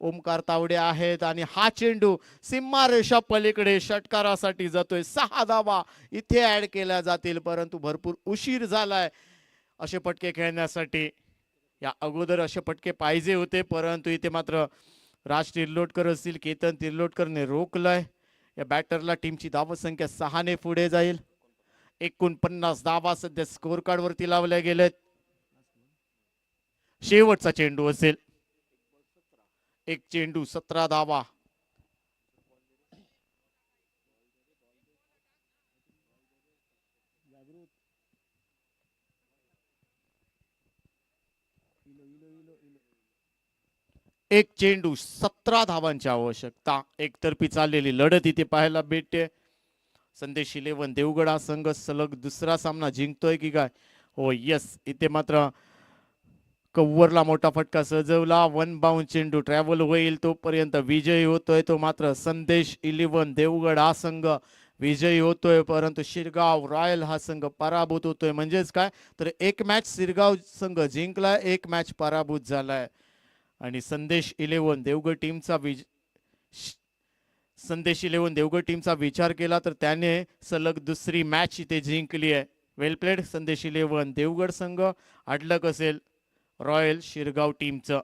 ओमकार तावडे आहेत आणि हा चेंडू सीमारेषा पलीकडे षटकारासाठी जातोय. 6 धावा इथे ऍड केल्या जातील, परंतु भरपूर उशीर झालाय असे फटके खेळण्यासाठी. या अगोदर असे फटके पाहिजे होते, परंतु इथे मात्र राज तिर्लोटकर असतील, केतन तिर्लोटकरने रोखलंय. या बॅटरला टीमची धावसंख्या 6 ने पुढे जाईल. 49 धावा सध्या स्कोर कार्ड वरती लावल्या गेलेत. शेवटचा चेंडू असेल. एक चेंडू 17 धावा. एक चेंडू 17 धावांची आवश्यकता. एकतर्फी चाललेली लढत इथे पाहायला भेटते. संदेश 11 देवगड हा संघ सलग दुसरा सामना जिंकतोय की काय? हो यस, इथे मात्र कव्वरला मोठा फटका सजवला. वन बाउंड चेंडू ट्रॅव्हल होईल तोपर्यंत विजयी होतोय तो मात्र संदेश 11 देवगड हा संघ विजयी होतोय, परंतु शिरगाव रॉयल हा संघ पराभूत होतोय. म्हणजेच काय तर एक मॅच शिरगाव संघ जिंकलाय, एक मॅच पराभूत झालाय. आणि संदेश 11 देवगड टीमचा संदेश 11 देवगड टीमचा विचार केला तर त्याने सलग दुसरी मॅच इथे जिंकली आहे. वेल प्लेड संदेश 11 देवगड संघ. अडलक असेल रॉयल शिरगाव टीमचं.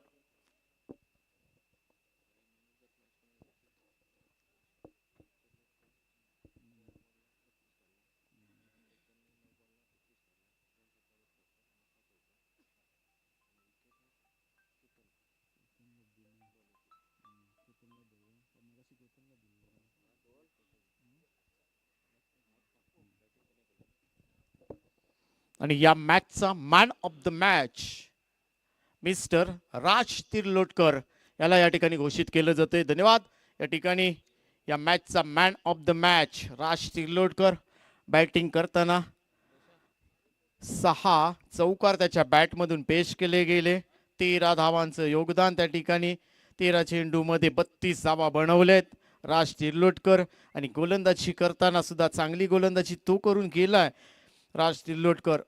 आणि या मॅचचा man of the match mister Raj Tirlotkar याला या ठिकाणी घोषित केलं जाते. धन्यवाद. या ठिकाणी या मॅचचा man of the match Raj Tirlotkar. Batting करताना 6 चौकार त्याच्या बॅटमधून पेश केले गेले. 13 धावांचं योगदान त्या ठिकाणी. 13 चेंडूमध्ये 32 धावा बनवलेत राज तिर्लोटकर. आणि गोलंदाजी करताना सुद्धा चांगली गोलंदाजी तो करून गेलाय राज तिर्लोटकर.